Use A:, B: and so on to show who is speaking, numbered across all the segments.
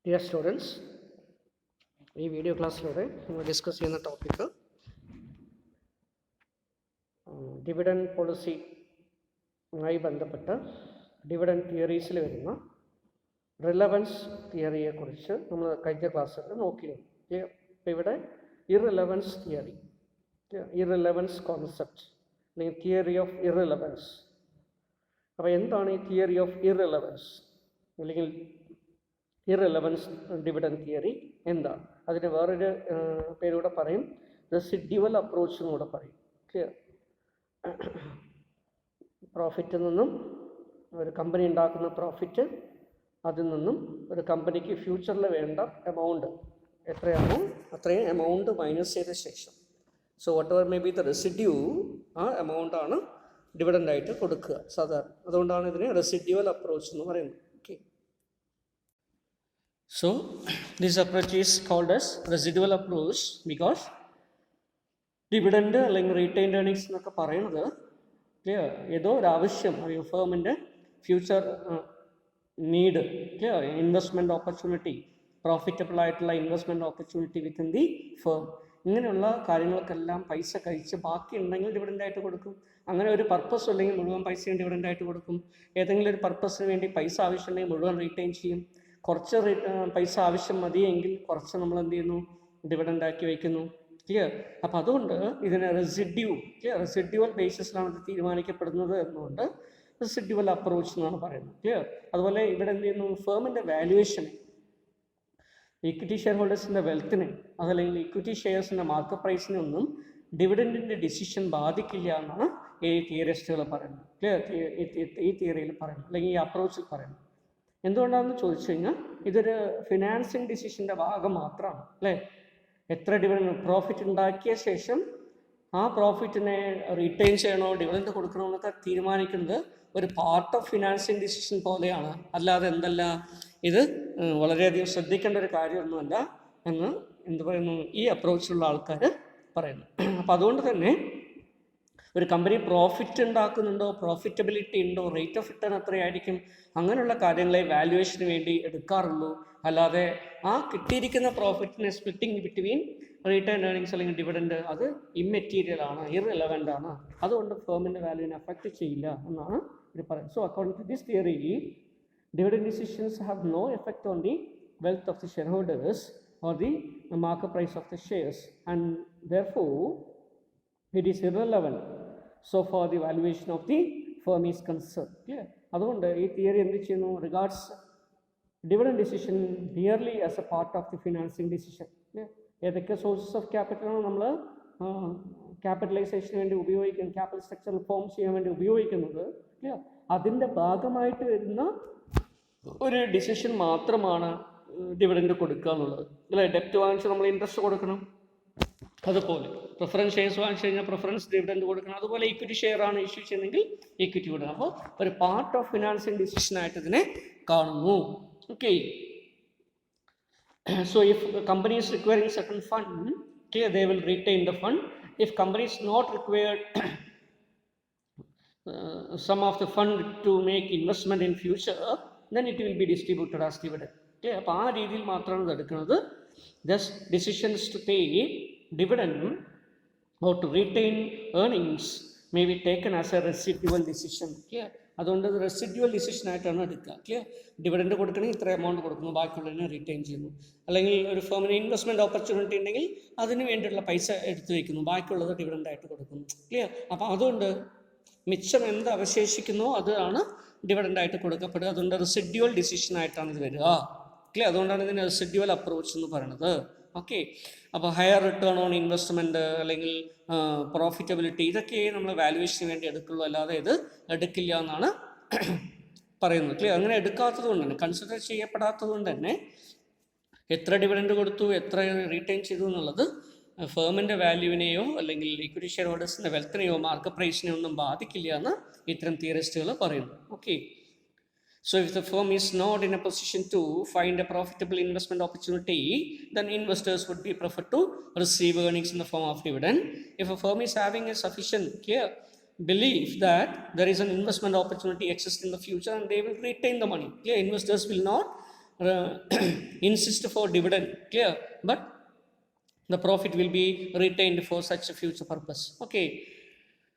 A: Dear students, ഈ video ക്ലാസ്സിലൂടെ നമ്മൾ discuss ചെയ്യുന്ന ടോപ്പിക്ക് ഡിവിഡൻഡ് പോളിസിയുമായി ബന്ധപ്പെട്ട് ഡിവിഡൻഡ് തിയറീസിൽ വരുന്ന റിലവൻസ് തിയറിയെക്കുറിച്ച് നമ്മൾ കഴിഞ്ഞ ക്ലാസ്സിൽ നോക്കിയിരുന്നു. ഇപ്പോൾ ഇവിടെ ഇറലവൻസ് തിയറി, ഇറലവൻസ് കോൺസെപ്റ്റ് അല്ലെങ്കിൽ തിയറി ഓഫ് ഇറലവൻസ്. അപ്പോൾ എന്താണ് ഈ തിയറി ഓഫ് ഇറലവൻസ് അല്ലെങ്കിൽ ഇറലവൻസ് ഡിവിഡൻഡ് തിയറി എന്താണ്? അതിന് വേറൊരു പേരൂടെ പറയും, റെസിഡ്യുവൽ അപ്രോച്ച് എന്നൂടെ പറയും. ക്ലിയർ? പ്രോഫിറ്റിൽ നിന്നും ഒരു കമ്പനി ഉണ്ടാക്കുന്ന പ്രോഫിറ്റ്, അതിൽ നിന്നും ഒരു കമ്പനിക്ക് ഫ്യൂച്ചറിൽ വേണ്ട എമൗണ്ട് എത്രയാണോ അത്രയും എമൗണ്ട് മൈനസ് ചെയ്ത ശേഷം, so what ever may be the residue, ആ എമൗണ്ടാണ് ഡിവിഡൻ്റായിട്ട് കൊടുക്കുക സാധാരണ. അതുകൊണ്ടാണ് ഇതിനെ റെസിഡ്യുവൽ അപ്രോച്ച് എന്ന് പറയുന്നത്. Okay, so this approach is called as residual approach because dividend അല്ലെങ്കിൽ റീറ്റെയിൻഡ് ഏർണിങ്സ് എന്നൊക്കെ പറയുന്നത് ക്ലിയർ ഏതോ ഒരു ആവശ്യം അല്ലെങ്കിൽ ഫേമിൻ്റെ future need, clear investment opportunity, profitable ആയിട്ടുള്ള investment opportunity within the firm, ഇങ്ങനെയുള്ള കാര്യങ്ങൾക്കെല്ലാം പൈസ കഴിച്ച് ബാക്കി ഉണ്ടെങ്കിൽ ഡിവിഡൻ്റായിട്ട് കൊടുക്കും. അങ്ങനെ ഒരു പർപ്പസ് അല്ലെങ്കിൽ മുഴുവൻ പൈസയും ഡിവിഡൻ്റായിട്ട് കൊടുക്കും. ഏതെങ്കിലും ഒരു പർപ്പസിന് വേണ്ടി പൈസ ആവശ്യമുണ്ടെങ്കിൽ മുഴുവൻ റീറ്റെയിൻ ചെയ്യും. കുറച്ച് പൈസ ആവശ്യം മതിയെങ്കിൽ കുറച്ച് നമ്മൾ എന്ത് ചെയ്യുന്നു, ഡിവിഡൻ്റാക്കി വയ്ക്കുന്നു. ക്ലിയർ? അപ്പം അതുകൊണ്ട് ഇതിനെ റെസിഡ്യുവൽ ബേസിസിലാണ് ഇത് തീരുമാനിക്കപ്പെടുന്നത് എന്നുകൊണ്ട് റെസിഡ്യുവൽ അപ്രോച്ച് എന്നാണ് പറയുന്നത്. ക്ലിയർ? അതുപോലെ ഇവിടെ എന്ത് ചെയ്യുന്നു, ഫേമിൻ്റെ വാല്യുവേഷനെ, ഇക്വിറ്റി ഷെയർ ഹോൾഡേഴ്സിൻ്റെ വെൽത്തിനെ, അതല്ലെങ്കിൽ ഇക്വിറ്റി ഷെയർസിൻ്റെ മാർക്കറ്റ് പ്രൈസിനെ ഒന്നും ഡിവിഡൻറ്റിൻ്റെ ഡിസിഷൻ ബാധിക്കില്ല എന്നാണ് ഈ തിയറിസ്റ്റുകൾ പറയുന്നത്. ക്ലിയർ? ഈ തിയറിയിൽ പറയുന്നത് അല്ലെങ്കിൽ ഈ അപ്രോച്ചിൽ പറയുന്നത്. എന്തുകൊണ്ടാണെന്ന് ചോദിച്ചു കഴിഞ്ഞാൽ ഇതൊരു ഫിനാൻസിങ് ഡിസിഷൻ്റെ ഭാഗം മാത്രമാണ്. അല്ലേ? എത്ര ഡിവിഡൻഡ് പ്രോഫിറ്റ് ഉണ്ടാക്കിയ ശേഷം ആ പ്രോഫിറ്റിനെ റീറ്റെയിൻ ചെയ്യണോ ഡിവിഡൻഡ് കൊടുക്കണോ എന്നൊക്കെ തീരുമാനിക്കുന്നത് ഒരു പാർട്ട് ഓഫ് ഫിനാൻസിങ് ഡിസിഷൻ പോലെയാണ്. അല്ലാതെ എന്തല്ല, ഇത് വളരെയധികം ശ്രദ്ധിക്കേണ്ട ഒരു കാര്യമൊന്നുമല്ല എന്ന് എന്ത് പറയുന്നു, ഈ അപ്രോച്ചിലുള്ള ആൾക്കാർ പറയുന്നു. അപ്പം അതുകൊണ്ട് തന്നെ ഒരു കമ്പനി പ്രോഫിറ്റ് ഉണ്ടാക്കുന്നുണ്ടോ, പ്രോഫിറ്റബിലിറ്റി ഉണ്ടോ, റേറ്റ് ഓഫ് റിട്ടേൺ എത്രയായിരിക്കും, അങ്ങനെയുള്ള കാര്യങ്ങളെ വാല്യുവേഷന് വേണ്ടി എടുക്കാറുള്ളൂ. അല്ലാതെ ആ കിട്ടിയിരിക്കുന്ന പ്രോഫിറ്റിനെ സ്പ്ലിറ്റിംഗ് ബിറ്റ്വീൻ റീറ്റേൺ ഏർണിങ്സ് അല്ലെങ്കിൽ ഡിവിഡൻഡ് അത് ഇമ്മെറ്റീരിയൽ ആണ്, ഇറലവൻ്റ് ആണ്, അതുകൊണ്ട് ഫേമിൻ്റെ വാല്യൂവിനെ അഫക്റ്റ് ചെയ്യില്ല എന്നാണ് ഇത് പറയുന്നത്. So according to this theory, dividend decisions have no effect on the wealth of the shareholders or the market price of the shares, and therefore it is irrelevant so far the valuation of the firm is concerned. Clear? അതുകൊണ്ട് ഈ theory എന്ത് ചെയ്യുന്നു, regards dividend decision nearly as A part of the financing decision. ഏതൊക്കെ sources of ക്യാപിറ്റലാണ് നമ്മൾ ക്യാപിറ്റലൈസേഷന് വേണ്ടി ഉപയോഗിക്കുന്നത്, capital structure form ചെയ്യാൻ വേണ്ടി ഉപയോഗിക്കുന്നത്, അതിൻ്റെ ഭാഗമായിട്ട് വരുന്ന ഒരു ഡിസിഷൻ മാത്രമാണ് ഡിവിഡൻഡ് കൊടുക്കുക എന്നുള്ളത്. അല്ലേ? ഡെപ്റ്റ് വാങ്ങിച്ച് നമ്മൾ ഇൻട്രസ്റ്റ് കൊടുക്കണം, അതുപോലെ പ്രിഫറൻസ് ഷെയർസ് വാങ്ങിച്ചു കഴിഞ്ഞാൽ പ്രിഫറൻസ് ഡിവിഡൻഡ് കൊടുക്കണം, അതുപോലെ ഇക്വിറ്റി ഷെയർ ആണ് ഇഷ്യൂ ചെയ്യുന്നതെങ്കിൽ ഇക്വിറ്റി കൊടുക്കണം. അപ്പോൾ ഒരു പാർട്ട് ഓഫ് ഫിനാൻസിങ് ഡിസിഷനായിട്ട് ഇതിനെ കാണുന്നു. Okay, so if company is requiring certain fund, they will retain the fund. If company is not required some of the fund to make investment in future, then it will be distributed as dividend. Okay, അപ്പോൾ ആ രീതിയിൽ മാത്രമാണ് ഇത് എടുക്കുന്നത്. Thus decisions to pay dividend or to retain earnings may be taken as a residual decision. Clear? അതുകൊണ്ട് ഇത് residual ഡിസിഷനായിട്ടാണ് എടുക്കുക. Clear? Dividend കൊടുക്കണമെങ്കിൽ ഇത്ര എമൗണ്ട് കൊടുക്കുന്നു, ബാക്കിയുള്ളതിനെ റിട്ടേൺ ചെയ്യുന്നു. അല്ലെങ്കിൽ ഒരു ഫേമിന് ഇൻവെസ്റ്റ്മെൻറ്റ് ഓപ്പർച്യൂണിറ്റി ഉണ്ടെങ്കിൽ അതിന് വേണ്ടിയുള്ള പൈസ എടുത്തു വയ്ക്കുന്നു, ബാക്കിയുള്ളത് ഡിവിഡൻഡായിട്ട് കൊടുക്കുന്നു. ക്ലിയർ? അപ്പോൾ അതുകൊണ്ട് മിച്ചം എന്ത് അവശേഷിക്കുന്നോ അതാണ് ഡിവിഡൻഡായിട്ട് കൊടുക്കപ്പെടുക. അതുകൊണ്ട് റെസിഡ്യുവൽ ഡിസിഷനായിട്ടാണ് ഇത് വരിക. ക്ലിയർ? അതുകൊണ്ടാണ് ഇതിന് റെസിഡ്യുവൽ അപ്രോച്ച് എന്ന് പറയുന്നത്. ഓക്കെ, അപ്പോൾ ഹയർ റിട്ടേൺ ഓൺ ഇൻവെസ്റ്റ്മെൻറ്റ് അല്ലെങ്കിൽ പ്രോഫിറ്റബിലിറ്റി, ഇതൊക്കെ നമ്മൾ വാല്യുവേഷന് വേണ്ടി എടുക്കുള്ളൂ, അല്ലാതെ ഇത് എടുക്കില്ല എന്നാണ് പറയുന്നത്. ക്ലിയർ? അങ്ങനെ എടുക്കാത്തത് കൊണ്ട് തന്നെ, കൺസിഡർ ചെയ്യപ്പെടാത്തത് കൊണ്ട് തന്നെ എത്ര ഡിവിഡൻഡ് കൊടുത്തു, എത്ര റീറ്റെയിൻ ചെയ്തു എന്നുള്ളത് ഫേമിൻ്റെ വാല്യൂവിനെയോ അല്ലെങ്കിൽ ഇക്വിറ്റി ഷെയർ ഹോൾഡേഴ്സിൻ്റെ വെൽത്തിനെയോ മാർക്കറ്റ് പ്രൈസിനെയോ ഒന്നും ബാധിക്കില്ല എന്ന് ഇത്തരം തിയറിസ്റ്റുകൾ പറയുന്നു. Okay, so if the firm is not in a position to find a profitable investment opportunity, then investors would be preferred to receive earnings in the form of dividend. If a firm is having a sufficient clear belief that there is an investment opportunity exists in the future, and they will retain the money. Clear? Investors will not insist for dividend, clear, but the profit will be retained for such a future purpose. Okay,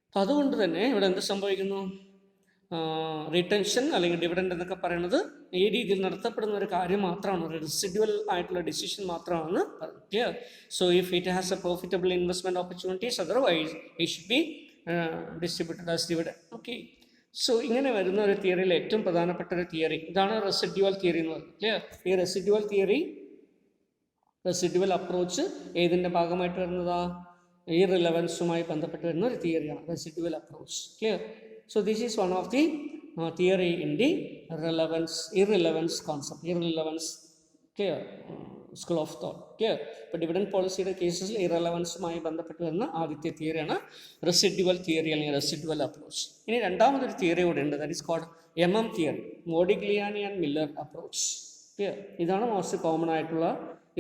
A: അപ്പോൾ അതുകൊണ്ട് തന്നെ ഇവിടെ എന്ത് സംഭവിക്കുന്നു, retention അല്ലെങ്കിൽ dividend എന്നൊക്കെ പറയുന്നത് ഈ രീതിയിൽ നടത്തപ്പെടുന്ന ഒരു കാര്യം മാത്രമാണ്, ഒരു റെസിഡ്യുവൽ ആയിട്ടുള്ള ഡിസിഷൻ മാത്രമാണെന്ന് clear. So if it has A profitable investment opportunities, otherwise it should be distributed as dividend. Okay, so ഇങ്ങനെ വരുന്ന ഒരു തിയറിയിൽ ഏറ്റവും പ്രധാനപ്പെട്ട ഒരു തിയറി ഇതാണ് റെസിഡ്യുവൽ തിയറി എന്ന് പറയുന്നത്. ക്ലിയർ. ഈ റെസിഡ്യുവൽ അപ്രോച്ച് ഏതിൻ്റെ ഭാഗമായിട്ട് വരുന്നതാ, ഇർറിലവൻസുമായി ബന്ധപ്പെട്ട് വരുന്ന ഒരു തിയറിയാണ് residual approach. Clear. So this is one of the theory in the irrelevance concept, irrelevance, clear, school of thought. Clear. ഇപ്പോൾ ഡിവിഡൻഡ് പോളിസിയുടെ കേസസിൽ ഇറലവൻസുമായി ബന്ധപ്പെട്ട് വരുന്ന ആദ്യത്തെ തിയറിയാണ് റെസിഡ്യുവൽ തിയറി അല്ലെങ്കിൽ റെസിഡ്യുവൽ അപ്രോച്ച്. ഇനി രണ്ടാമതൊരു തിയറി കൂടെ ഉണ്ട്, that is called MM theory, Modigliani and Miller approach. Clear. ഇതാണ് മോസ്റ്റ് കോമൺ ആയിട്ടുള്ള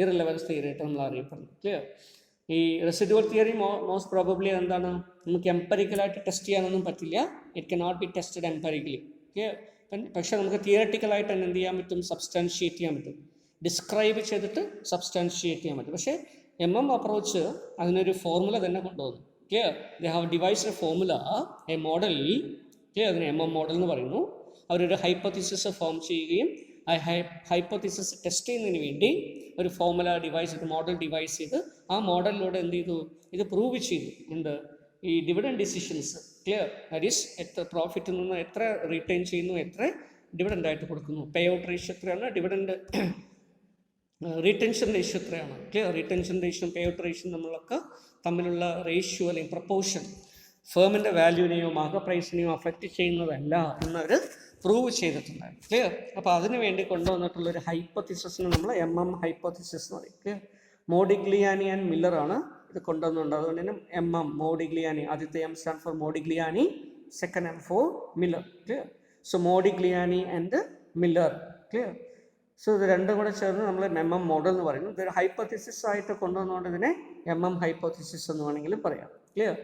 A: ഇറലവൻസ് തിയറി ആയിട്ട് നമ്മൾ അറിയപ്പെടുന്നത്. ക്ലിയർ. ഈ റെസിഡ്യുവൽ തിയറി മോസ്റ്റ് പ്രോബബ്ലി എന്താണ്, നമുക്ക് എംപറിക്കലായിട്ട് ടെസ്റ്റ് ചെയ്യാനൊന്നും പറ്റില്ല, it can not be tested empirically. പക്ഷേ നമുക്ക് തിയററ്റിക്കലായിട്ട് തന്നെ എന്ത് ചെയ്യാൻ പറ്റും, സബ്സ്റ്റാൻഷിയേറ്റ് ചെയ്യാൻ പറ്റും, ഡിസ്ക്രൈബ് ചെയ്തിട്ട് സബ്സ്റ്റാൻഷിയേറ്റ് ചെയ്യാൻ പറ്റും. പക്ഷേ MM അപ്രോച്ച് അതിനൊരു ഫോർമുല തന്നെ കൊണ്ടുവന്നു. Clear. They have devised A formula, A model. Clear. അതിന് MM മോഡൽ എന്ന് പറയുന്നു. അവരൊരു ഹൈപ്പോത്തിസിസ് ഫോം ചെയ്യുകയും ആ ഹൈപ്പോത്തിസിസ് ടെസ്റ്റ് ചെയ്യുന്നതിന് വേണ്ടി ഒരു ഫോർമുല ഡിവൈസ് ചെയ്ത്, മോഡൽ ഡിവൈസ് ചെയ്ത് ആ മോഡലിലൂടെ എന്ത് ചെയ്തു, ഇത് പ്രൂവ് ചെയ്തു. എന്ത്, ഈ dividend decisions. Clear. That is എത്ര പ്രോഫിറ്റിൽ നിന്ന് എത്ര റിട്ടേൺ ചെയ്യുന്നു, എത്ര ഡിവിഡൻഡ് ആയിട്ട് കൊടുക്കുന്നു, പേ ഔട്ട് റേഷ്യോ എത്രയാണ്, ഡിവിഡൻഡ് റീറ്റൻഷൻ റേഷ്യോ എത്രയാണ്. Clear. Retention ratio pay out ratio നമ്മളൊക്കെ തമ്മിലുള്ള റേഷ്യോ അല്ലെങ്കിൽ പ്രപ്പോർഷൻ ഫേമിൻ്റെ വാല്യൂവിനെയോ മാർക്കറ്റ് പ്രൈസിനെയോ അഫക്റ്റ് ചെയ്യുന്നതല്ല എന്നവർ പ്രൂവ് ചെയ്തിട്ടുണ്ടായിരുന്നു. ക്ലിയർ. അപ്പോൾ അതിനു വേണ്ടി കൊണ്ടുവന്നിട്ടുള്ളൊരു ഹൈപ്പോത്തിസിസിന് നമ്മൾ MM ഹൈപ്പോത്തിസിസ് എന്ന് പറയും. ക്ലിയർ. മോഡിഗ്ലിയാനി ആൻഡ് മില്ലറാണ് ഇത് കൊണ്ടുവന്നുണ്ട്. അതുകൊണ്ട് തന്നെ MM മോഡിഗ്ലിയാനി, ആദ്യത്തെ M stand for Modigliani, second M for Miller. Clear. So Modigliani and Miller. Clear. So ഇത് രണ്ടും കൂടെ ചേർന്ന് നമ്മൾ MM മോഡൽ എന്ന് പറയുന്നു. ഇതൊരു ഹൈപ്പോത്തിസിസ് ആയിട്ട് കൊണ്ടുവന്നുകൊണ്ട് ഇതിനെ MM ഹൈപ്പോത്തിസിസ് എന്ന് വേണമെങ്കിലും പറയാം. ക്ലിയർ.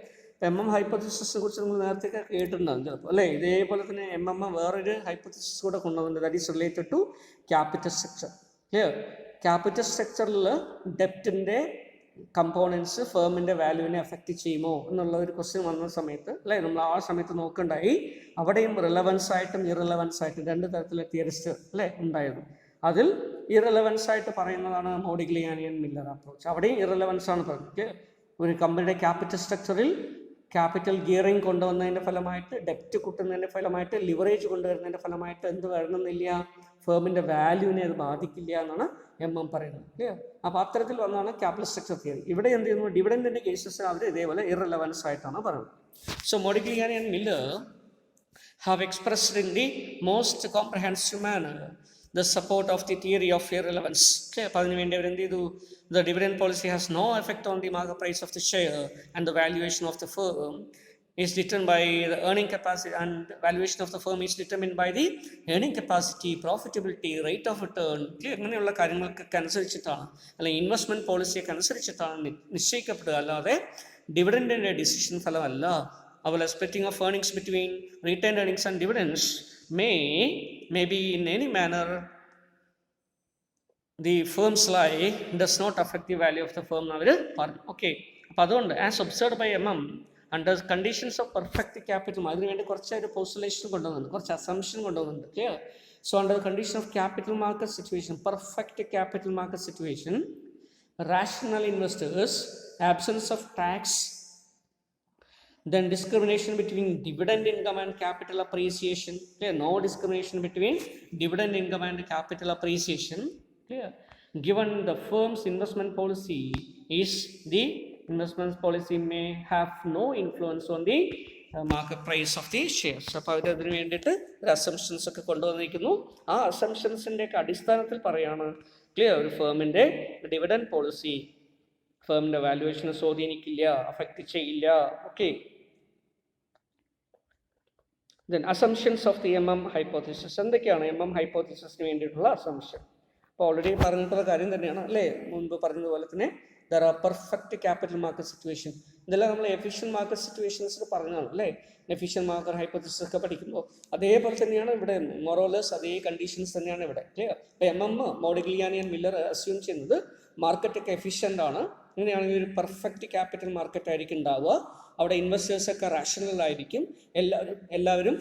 A: MM ഹൈപ്പോത്തിസിസിനെ കുറിച്ച് നമ്മൾ നേരത്തെ കേട്ടിട്ടുണ്ടാകും ചിലപ്പോൾ അല്ലേ. ഇതേപോലെ തന്നെ MM വേറൊരു ഹൈപ്പോത്തിസിസ് കൂടെ കൊണ്ടുവന്നിട്ടുണ്ട്, that is related to capital structure. Clear. Capital സ്ട്രക്ചറിൽ ഡെപ്റ്റിൻ്റെ കമ്പോണൻസ് ഫേമിൻ്റെ വാല്യൂവിനെ എഫക്റ്റ് ചെയ്യുമോ എന്നുള്ള ഒരു ക്വസ്റ്റ്യൻ വന്ന സമയത്ത് അല്ലേ, നമ്മൾ ആ സമയത്ത് നോക്കണ്ടായി. അവിടെയും റിലവൻസ് ആയിട്ടും ഇറലവൻസ് ആയിട്ടും രണ്ട് തരത്തിലുള്ള തിയറിസ്റ്റ് അല്ലേ ഉണ്ടായിരുന്നു. അതിൽ ഇറലവൻസ് ആയിട്ട് പറയുന്നതാണ് മോഡിഗ്ലിയാനി ആൻഡ് മില്ലർ അപ്രോച്ച്. അവിടെയും ഇറലവൻസ് ആണ് പറഞ്ഞത്. ഒരു കമ്പനിയുടെ ക്യാപിറ്റൽ സ്ട്രക്ചറിൽ ക്യാപിറ്റൽ ഗിയറിംഗ് കൊണ്ടുവന്നതിൻ്റെ ഫലമായിട്ട്, ഡെപ്റ്റ് കൂട്ടുന്നതിൻ്റെ ഫലമായിട്ട്, ലിവറേജ് കൊണ്ടുവരുന്നതിൻ്റെ ഫലമായിട്ട് എന്ത് വരണമെന്നില്ല, ഫേമിൻ്റെ വാല്യൂവിനെ അത് ബാധിക്കില്ല എന്നാണ് MM പറയുന്നത്. ക്ലിയർ. അപ്പോൾ അത്തരത്തിൽ വന്നാണ് ക്യാപിറ്റൽ സ്ട്രക്ചർ തിയറി. ഇവിടെ എന്ത് ചെയ്യുന്നു, ഡിവിഡൻഡിൻ്റെ കേസസ് അവർ ഇതേപോലെ ഇറലവൻസ് ആയിട്ടാണ് പറയുന്നത്. So Modigliani and Miller have expressed in the most comprehensive manner the support of the theory of irrelevance. Okay, അപ്പോൾ അതിന് വേണ്ടി അവർ എന്ത് ചെയ്തു, the dividend policy has no effect on the market price of the share and the valuation of the firm is determined by the earning capacity, and valuation of the firm is determined by the earning capacity, profitability, rate of return. അങ്ങനെയുള്ള കാര്യങ്ങൾക്കൊക്കെ അനുസരിച്ചിട്ടാണ് അല്ലെങ്കിൽ investment പോളിസിയൊക്കെ അനുസരിച്ചിട്ടാണ് നിശ്ചയിക്കപ്പെടുക, അല്ലാതെ ഡിവിഡൻഡിൻ്റെ decision ഫലമല്ല. അതുപോലെ splitting of earnings between retained earnings and dividends may be in any manner the firm's life does not affect the value of the firm. Okay, അപ്പോൾ അതുകൊണ്ട് as observed by MM under conditions of perfect capital, അതിനുവേണ്ടി കുറച്ചൊരു postulation കൊണ്ടുവന്നുണ്ട്, കുറച്ച് assumption കൊണ്ടുവന്നുണ്ട്. Clear. So under condition of capital market situation, perfect capital market situation, rational investors, absence of tax, then discrimination between dividend income and capital appreciation. Clear. No discrimination between dividend income and capital appreciation. Clear. Given the firm's investment policy is the investment policy may have no influence on the market price of the shares. അപ്പോൾ അതിന് വേണ്ടിയിട്ട് ഒരു assumptions ഒക്കെ കൊണ്ടുവന്നിരിക്കുന്നു. ആ അസംഷൻസിൻ്റെ ഒക്കെ അടിസ്ഥാനത്തിൽ പറയാണ്, clear, ഒരു ഫേമിൻ്റെ ഡിവിഡൻഡ് പോളിസി ഫേമിൻ്റെ വാല്യുവേഷനെ സ്വാധീനിക്കില്ല, അഫക്റ്റ് ചെയ്യില്ല. Okay. Then assumptions of the MM hypothesis. എന്തൊക്കെയാണ് MM ഹൈപ്പോത്തിസിസിന് വേണ്ടിയിട്ടുള്ള അസംഷൻ? അപ്പോൾ ഓൾറെഡി പറഞ്ഞിട്ടുള്ള കാര്യം തന്നെയാണ് അല്ലേ, മുൻപ് പറഞ്ഞതുപോലെ തന്നെ there are perfect capital market situation. ഇതെല്ലാം നമ്മൾ എഫിഷ്യൻറ്റ് മാർക്കറ്റ് സിറ്റുവേഷൻസിൽ പറഞ്ഞതാണ് അല്ലേ. എഫിഷ്യൻറ്റ് മാർക്കറ്റ് ഹൈപ്പോത്തിസിസ് ഒക്കെ പഠിക്കുമ്പോൾ അതേപോലെ തന്നെയാണ് ഇവിടെ മൊറോലസ് അതേ കണ്ടീഷൻസ് തന്നെയാണ് ഇവിടെ. ക്ലിയർ. അപ്പോൾ മോഡിഗ്ലിയാനി ആൻഡ് മില്ലർ അസ്യൂം ചെയ്യുന്നത് മാർക്കറ്റൊക്കെ എഫിഷ്യൻ്റ് ആണ്. അങ്ങനെയാണെങ്കിൽ ഒരു പെർഫെക്റ്റ് ക്യാപിറ്റൽ മാർക്കറ്റ് ആയിരിക്കും ഉണ്ടാവുക. അവിടെ ഇൻവെസ്റ്റേഴ്സൊക്കെ റാഷണൽ ആയിരിക്കും. എല്ലാവരും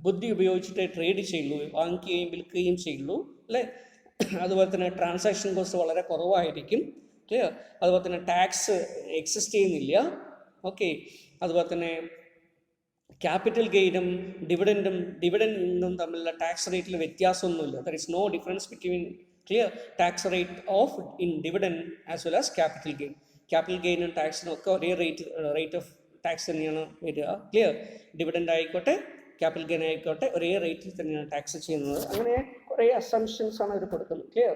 A: ബുദ്ധി ഉപയോഗിച്ചിട്ട് ട്രേഡ് ചെയ്യുള്ളൂ, വാങ്ങിക്കുകയും വിൽക്കുകയും ചെയ്യുള്ളൂ അല്ലേ. അതുപോലെ തന്നെ ട്രാൻസാക്ഷൻ കോസ്റ്റ് വളരെ കുറവായിരിക്കും. ക്ലിയർ. അതുപോലെ തന്നെ ടാക്സ് എക്സിസ്റ്റ് ചെയ്യുന്നില്ല. ഓക്കെ. അതുപോലെ തന്നെ ക്യാപിറ്റൽ ഗെയിനും ഡിവിഡൻറ്റും തമ്മിലുള്ള ടാക്സ് റേറ്റിൽ വ്യത്യാസമൊന്നുമില്ല. There is no difference between clear tax rate of in dividend as well as capital gain. Capital ഗെയിനും ടാക്സിനും ഒക്കെ ഒരേ റേറ്റ് ഓഫ് ടാക്സ് തന്നെയാണ് വരിക. ക്ലിയർ. ഡിവിഡൻഡ് ആയിക്കോട്ടെ ക്യാപിറ്റൽ ഗെയിൻ ആയിക്കോട്ടെ ഒരേ റേറ്റിൽ തന്നെയാണ് ടാക്സ് ചെയ്യുന്നത്. അങ്ങനെ കുറേ അസംഷൻസ് ആണ് അവർ കൊടുക്കുന്നത്. Clear.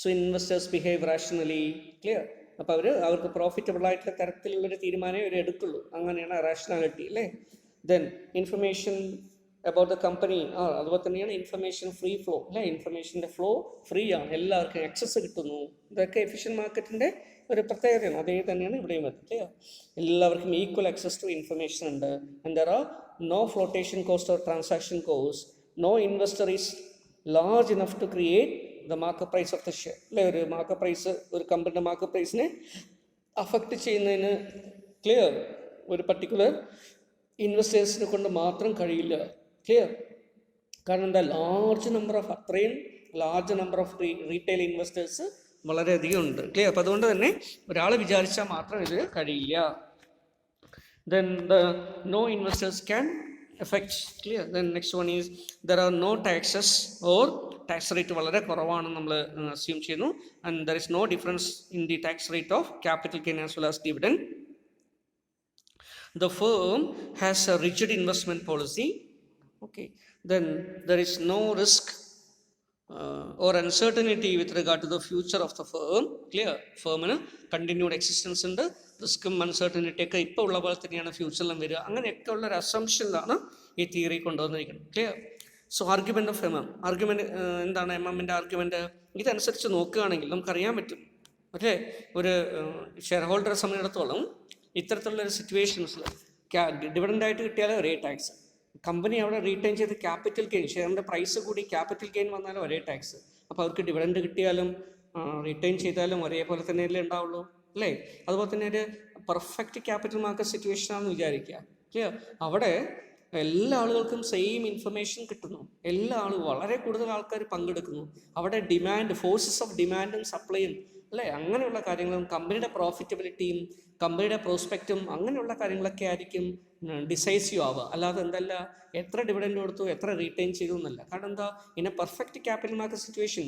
A: So investors behave rationally. Clear. അപ്പോൾ അവർക്ക് പ്രോഫിറ്റബിൾ ആയിട്ടുള്ള തരത്തിലുള്ളൊരു തീരുമാനമേ അവർ എടുക്കുള്ളൂ. അങ്ങനെയാണ് റാഷണാലിറ്റി അല്ലേ. Then information about the company. അതുപോലെ തന്നെയാണ് ഇൻഫർമേഷൻ ഫ്രീ ഫ്ലോ അല്ലേ. ഇൻഫർമേഷൻ്റെ ഫ്ലോ ഫ്രീ ആണ്, എല്ലാവർക്കും ആക്സസ് കിട്ടുന്നു. ഇതൊക്കെ എഫിഷ്യൻറ്റ് മാർക്കറ്റിൻ്റെ ഒരു പ്രത്യേകതയാണ്. അതേ തന്നെയാണ് ഇവിടെയും എത്തില്ല. എല്ലാവർക്കും ഈക്വൽ ആക്സസ് ടു ഇൻഫർമേഷൻ ഉണ്ട്. And there are no flotation cost or transaction cost. No investor is large enough to create the market price of the share അല്ലേ. ഒരു മാർക്കറ്റ് പ്രൈസ് ഒരു കമ്പനിയുടെ മാർക്കറ്റ് പ്രൈസിനെ അഫക്റ്റ് ചെയ്യുന്നതിന് ക്ലിയർ ഒരു particular ഇൻവെസ്റ്റേഴ്സിനെ കൊണ്ട് മാത്രം കഴിയില്ല. ക്ലിയർ. കാരണം എന്താ, അത്രയും large number of retail investors വളരെയധികം ഉണ്ട്. ക്ലിയർ. അപ്പോൾ അതുകൊണ്ട് തന്നെ ഒരാൾ വിചാരിച്ചാൽ മാത്രം ഇത് കഴിയില്ല. Then no investors can affect. Clear. Then next one is there are no taxes or tax rate വളരെ കുറവാണ് നമ്മൾ അസ്യൂം ചെയ്യുന്നു. And there is no difference in the tax rate of capital gain as well as dividend. The firm has a rigid investment policy. Okay. Then there is no risk or uncertainty with regard to the future of the firm. Clear. ഫേമിന് continued existence ഉണ്ട്. റിസ്ക്കും uncertainty ഒക്കെ ഇപ്പോൾ ഉള്ള പോലെ തന്നെയാണ് ഫ്യൂച്ചറിലും വരിക. അങ്ങനെയൊക്കെ ഉള്ള ഒരു അസംഷനിലാണ് ഈ തിയറി കൊണ്ടുവന്നിരിക്കുന്നത്. Clear. So argument of argument എന്താണ് എമ്മിൻ്റെ ആർഗ്യുമെൻറ്റ്? ഇതനുസരിച്ച് നോക്കുകയാണെങ്കിൽ നമുക്കറിയാൻ പറ്റും ഓക്കെ. ഒരു ഷെയർ ഹോൾഡറെ സംബന്ധിച്ചിടത്തോളം ഇത്തരത്തിലുള്ളൊരു സിറ്റുവേഷൻസിൽ ഡിവിഡൻ്റായിട്ട് കിട്ടിയാലും ഒരേ ടാക്സ്. കമ്പനി അവിടെ റീറ്റെയിൻ ചെയ്ത് ക്യാപിറ്റൽ ഗെയിൻ ഷെയറിൻ്റെ പ്രൈസ് കൂടി ക്യാപിറ്റൽ ഗെയിൻ വന്നാലും ഒരേ ടാക്സ്. അപ്പോൾ അവർക്ക് ഡിവിഡൻഡ് കിട്ടിയാലും റീറ്റെയിൻ ചെയ്താലും ഒരേപോലെ തന്നെയല്ലേ ഉണ്ടാവുള്ളൂ അല്ലേ. അതുപോലെ തന്നെ ഒരു പെർഫെക്റ്റ് ക്യാപിറ്റൽ മാർക്കറ്റ് സിറ്റുവേഷൻ ആണെന്ന് വിചാരിക്കുക. ക്ലിയർ. അവിടെ എല്ലാ ആളുകൾക്കും സെയിം ഇൻഫർമേഷൻ കിട്ടുന്നു. വളരെ കൂടുതൽ ആൾക്കാർ പങ്കെടുക്കുന്നു. അവിടെ ഫോഴ്സസ് ഓഫ് ഡിമാൻഡും സപ്ലൈയും അല്ലേ, അങ്ങനെയുള്ള കാര്യങ്ങളും കമ്പനിയുടെ പ്രോഫിറ്റബിലിറ്റിയും കമ്പനിയുടെ പ്രോസ്പെക്റ്റും അങ്ങനെയുള്ള കാര്യങ്ങളൊക്കെ ആയിരിക്കും ഡിസൈസീവ് ആവുക. അല്ലാതെ എന്തല്ല എത്ര ഡിവിഡൻഡ് കൊടുത്തു എത്ര റീറ്റെയിൻ ചെയ്തു എന്നല്ല. കാരണം എന്താ, in A perfect capital market situation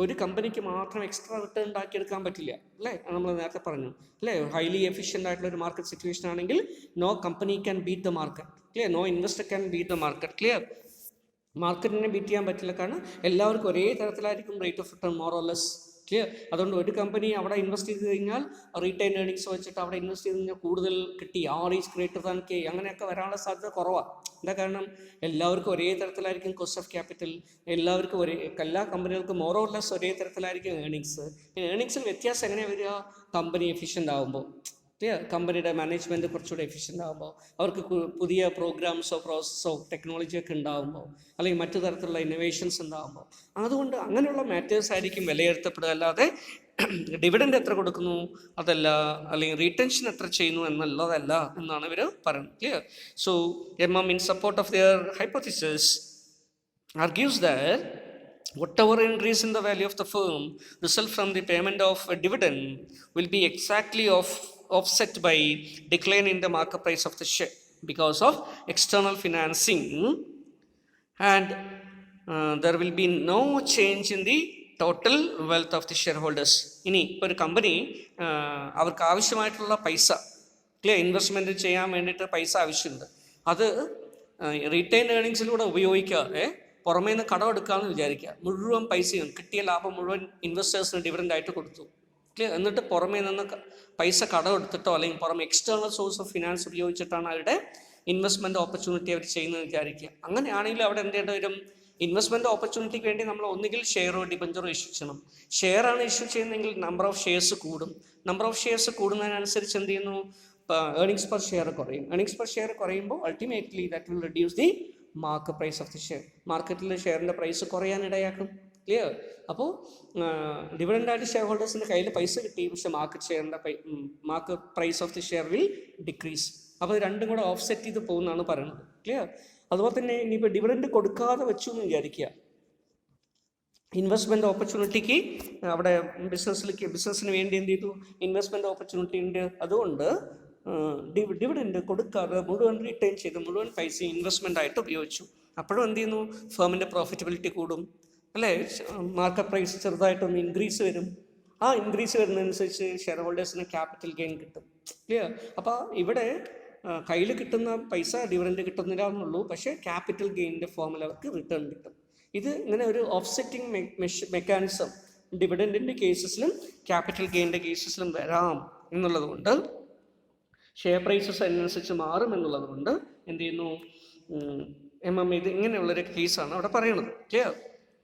A: ഒരു കമ്പനിക്ക് മാത്രം എക്സ്ട്രാ റിട്ടേൺ ഉണ്ടാക്കിയെടുക്കാൻ പറ്റില്ല അല്ലേ. നമ്മൾ നേരത്തെ പറഞ്ഞു അല്ലേ. ഹൈലി എഫിഷ്യൻ്റ് ആയിട്ടുള്ള ഒരു മാർക്കറ്റ് സിറ്റുവേഷൻ ആണെങ്കിൽ no company can beat the market. Clear. No investor can beat the market. Clear. മാർക്കറ്റിനെ ബീറ്റ് ചെയ്യാൻ പറ്റില്ല. കാരണം എല്ലാവർക്കും ഒരേ തരത്തിലായിരിക്കും rate of return more or less. Clear. അതുകൊണ്ട് ഒരു കമ്പനി അവിടെ ഇൻവെസ്റ്റ് ചെയ്ത് കഴിഞ്ഞാൽ റീറ്റെയിൻ ഏർണിങ്സ് വെച്ചിട്ട് അവിടെ ഇൻവെസ്റ്റ് ചെയ്ത് കഴിഞ്ഞാൽ കൂടുതൽ കിട്ടി, R is greater than K, അങ്ങനെയൊക്കെ വരാനുള്ള സാധ്യത കുറവാണ്. എന്താ കാരണം, എല്ലാവർക്കും ഒരേ തരത്തിലായിരിക്കും കോസ്റ്റ് ഓഫ് ക്യാപിറ്റൽ. എല്ലാ കമ്പനികൾക്കും മോർ ഓർ ലെസ് ഒരേ തരത്തിലായിരിക്കും ഏർണിങ്സ്. ഏർണിങ്സിൽ വ്യത്യാസം എങ്ങനെയാണ് വരിക? കമ്പനി എഫിഷ്യൻ്റ് ആകുമ്പോൾ. കമ്പനിയുടെ മാനേജ്മെൻറ്റ് കുറച്ചുകൂടെ എഫിഷ്യൻ്റ് ആകുമ്പോൾ, അവർക്ക് പുതിയ പ്രോഗ്രാംസോ പ്രോസസ്സോ ടെക്നോളജിയൊക്കെ ഉണ്ടാകുമ്പോൾ, അല്ലെങ്കിൽ മറ്റു തരത്തിലുള്ള ഇന്നോവേഷൻസ് ഉണ്ടാകുമ്പോൾ, അതുകൊണ്ട് അങ്ങനെയുള്ള മാറ്റേഴ്സ് ആയിരിക്കും വിലയിരുത്തപ്പെടുക. അല്ലാതെ ഡിവിഡൻഡ് എത്ര കൊടുക്കുന്നു അതല്ല, അല്ലെങ്കിൽ റീറ്റൻഷൻ എത്ര ചെയ്യുന്നു എന്നുള്ളതല്ല എന്നാണ് ഇവർ പറയുന്നത്. Clear. So M in support of their hypothesis argues that whatever increase in the value of the firm result from the payment of a dividend will be exactly offset by decline in the market price of the share because of external financing, and there will be no change in the total wealth of the shareholders. ഇനി ഇപ്പോൾ ഒരു company അവർക്ക് ആവശ്യമായിട്ടുള്ള പൈസ investment ചെയ്യാൻ വേണ്ടിയിട്ട് പൈസ ആവശ്യമുണ്ട്. അത് റീറ്റെയിൻ ഏർണിങ്സിലൂടെ ഉപയോഗിക്കാതെ പുറമേ നിന്ന് കടം എടുക്കാമെന്ന് വിചാരിക്കുക. മുഴുവൻ പൈസയും കിട്ടിയ ലാഭം മുഴുവൻ ഇൻവെസ്റ്റേഴ്സിന് ഡിവിഡൻ്റ് ആയിട്ട് കൊടുത്തു. എന്നിട്ട് പുറമേ നിന്ന് പൈസ കടം എടുത്തിട്ടോ അല്ലെങ്കിൽ പുറമെ എക്സ്റ്റേണൽ സോഴ്സ് ഓഫ് ഫിനാൻസ് ഉപയോഗിച്ചിട്ടാണ് അവരുടെ ഇൻവെസ്റ്റ്മെൻറ്റ് ഓപ്പർച്യൂണിറ്റി അവർ ചെയ്യുന്നത് വിചാരിക്കുക. അങ്ങനെയാണെങ്കിൽ അവിടെ എന്ത് ചെയ്യേണ്ടി വരും? ഇൻവെസ്റ്റ്മെൻറ്റ് ഓപ്പർച്യൂണിറ്റിക്ക് വേണ്ടി നമ്മൾ ഒന്നുകിൽ ഷെയറോ ഡിബഞ്ചറോ ഇഷ്യൂ ചെയ്യണം. ഷെയർ ആണ് ഇഷ്യൂ ചെയ്യുന്നതെങ്കിൽ നമ്പർ ഓഫ് ഷെയർസ് കൂടും. നമ്പർ ഓഫ് ഷെയർസ് കൂടുന്നതിനനുസരിച്ച് എന്ത് ചെയ്യുന്നു, ഏർണിങ്സ് പെർ ഷെയർ കുറയും. ഏർണിങ്സ് പെർ ഷെയർ കുറയുമ്പോൾ ultimately that will reduce the market price of the share. മാർക്കറ്റിൽ ഷെയറിൻ്റെ പ്രൈസ് കുറയാനിടയാക്കും. ക്ലിയർ? അപ്പോൾ ഡിവിഡൻ്റായിട്ട് ഷെയർ ഹോൾഡേഴ്സിൻ്റെ കയ്യിൽ പൈസ കിട്ടി, പക്ഷേ market price of the share will decrease. അപ്പോൾ രണ്ടും കൂടെ ഓഫ്സെറ്റ് ചെയ്ത് പോകുന്നതാണ് പറയുന്നത്. ക്ലിയർ? അതുപോലെ തന്നെ ഇനിയിപ്പോൾ ഡിവിഡൻഡ് കൊടുക്കാതെ വെച്ചു എന്ന് വിചാരിക്കുക. ഇൻവെസ്റ്റ്മെൻറ്റ് ഓപ്പർച്യൂണിറ്റിക്ക് അവിടെ ബിസിനസ്സിന് വേണ്ടി എന്ത് ചെയ്തു, ഇൻവെസ്റ്റ്മെൻറ്റ് ഓപ്പർച്യൂണിറ്റി ഉണ്ട്, അതുകൊണ്ട് ഡിവിഡൻഡ് കൊടുക്കാതെ മുഴുവൻ റിട്ടേൺ ചെയ്ത് മുഴുവൻ പൈസ ഇൻവെസ്റ്റ്മെൻ്റ് ആയിട്ട് ഉപയോഗിച്ചു. അപ്പോഴും എന്ത് ചെയ്യുന്നു, ഫേമിൻ്റെ പ്രോഫിറ്റബിലിറ്റി കൂടും, അല്ലേ? മാർക്കറ്റ് പ്രൈസ് ചെറുതായിട്ടൊന്ന് ഇൻക്രീസ് വരും. ആ ഇൻക്രീസ് വരുന്നതനുസരിച്ച് ഷെയർ ഹോൾഡേഴ്സിന് ക്യാപിറ്റൽ ഗെയിൻ കിട്ടും. ക്ലിയർ? അപ്പോൾ ഇവിടെ കയ്യിൽ കിട്ടുന്ന പൈസ ഡിവിഡൻഡ് കിട്ടുന്നില്ല എന്നുള്ളൂ, പക്ഷേ ക്യാപിറ്റൽ ഗെയിനിൻ്റെ ഫോമിൽ അവർക്ക് റിട്ടേൺ കിട്ടും. ഇത് ഇങ്ങനെ ഒരു ഓഫ്സെറ്റിംഗ് മെക്കാനിസം ഡിവിഡൻഡിൻ്റെ കേസസിലും ക്യാപിറ്റൽ ഗെയിൻ്റെ കേസസിലും വരാം എന്നുള്ളത് കൊണ്ട്, ഷെയർ പ്രൈസസ് അതിനനുസരിച്ച് മാറും എന്നുള്ളത് കൊണ്ട് എന്ത് ചെയ്യുന്നു, ഇത് ഇങ്ങനെയുള്ളൊരു കേസാണ് അവിടെ പറയുന്നത്. Clear?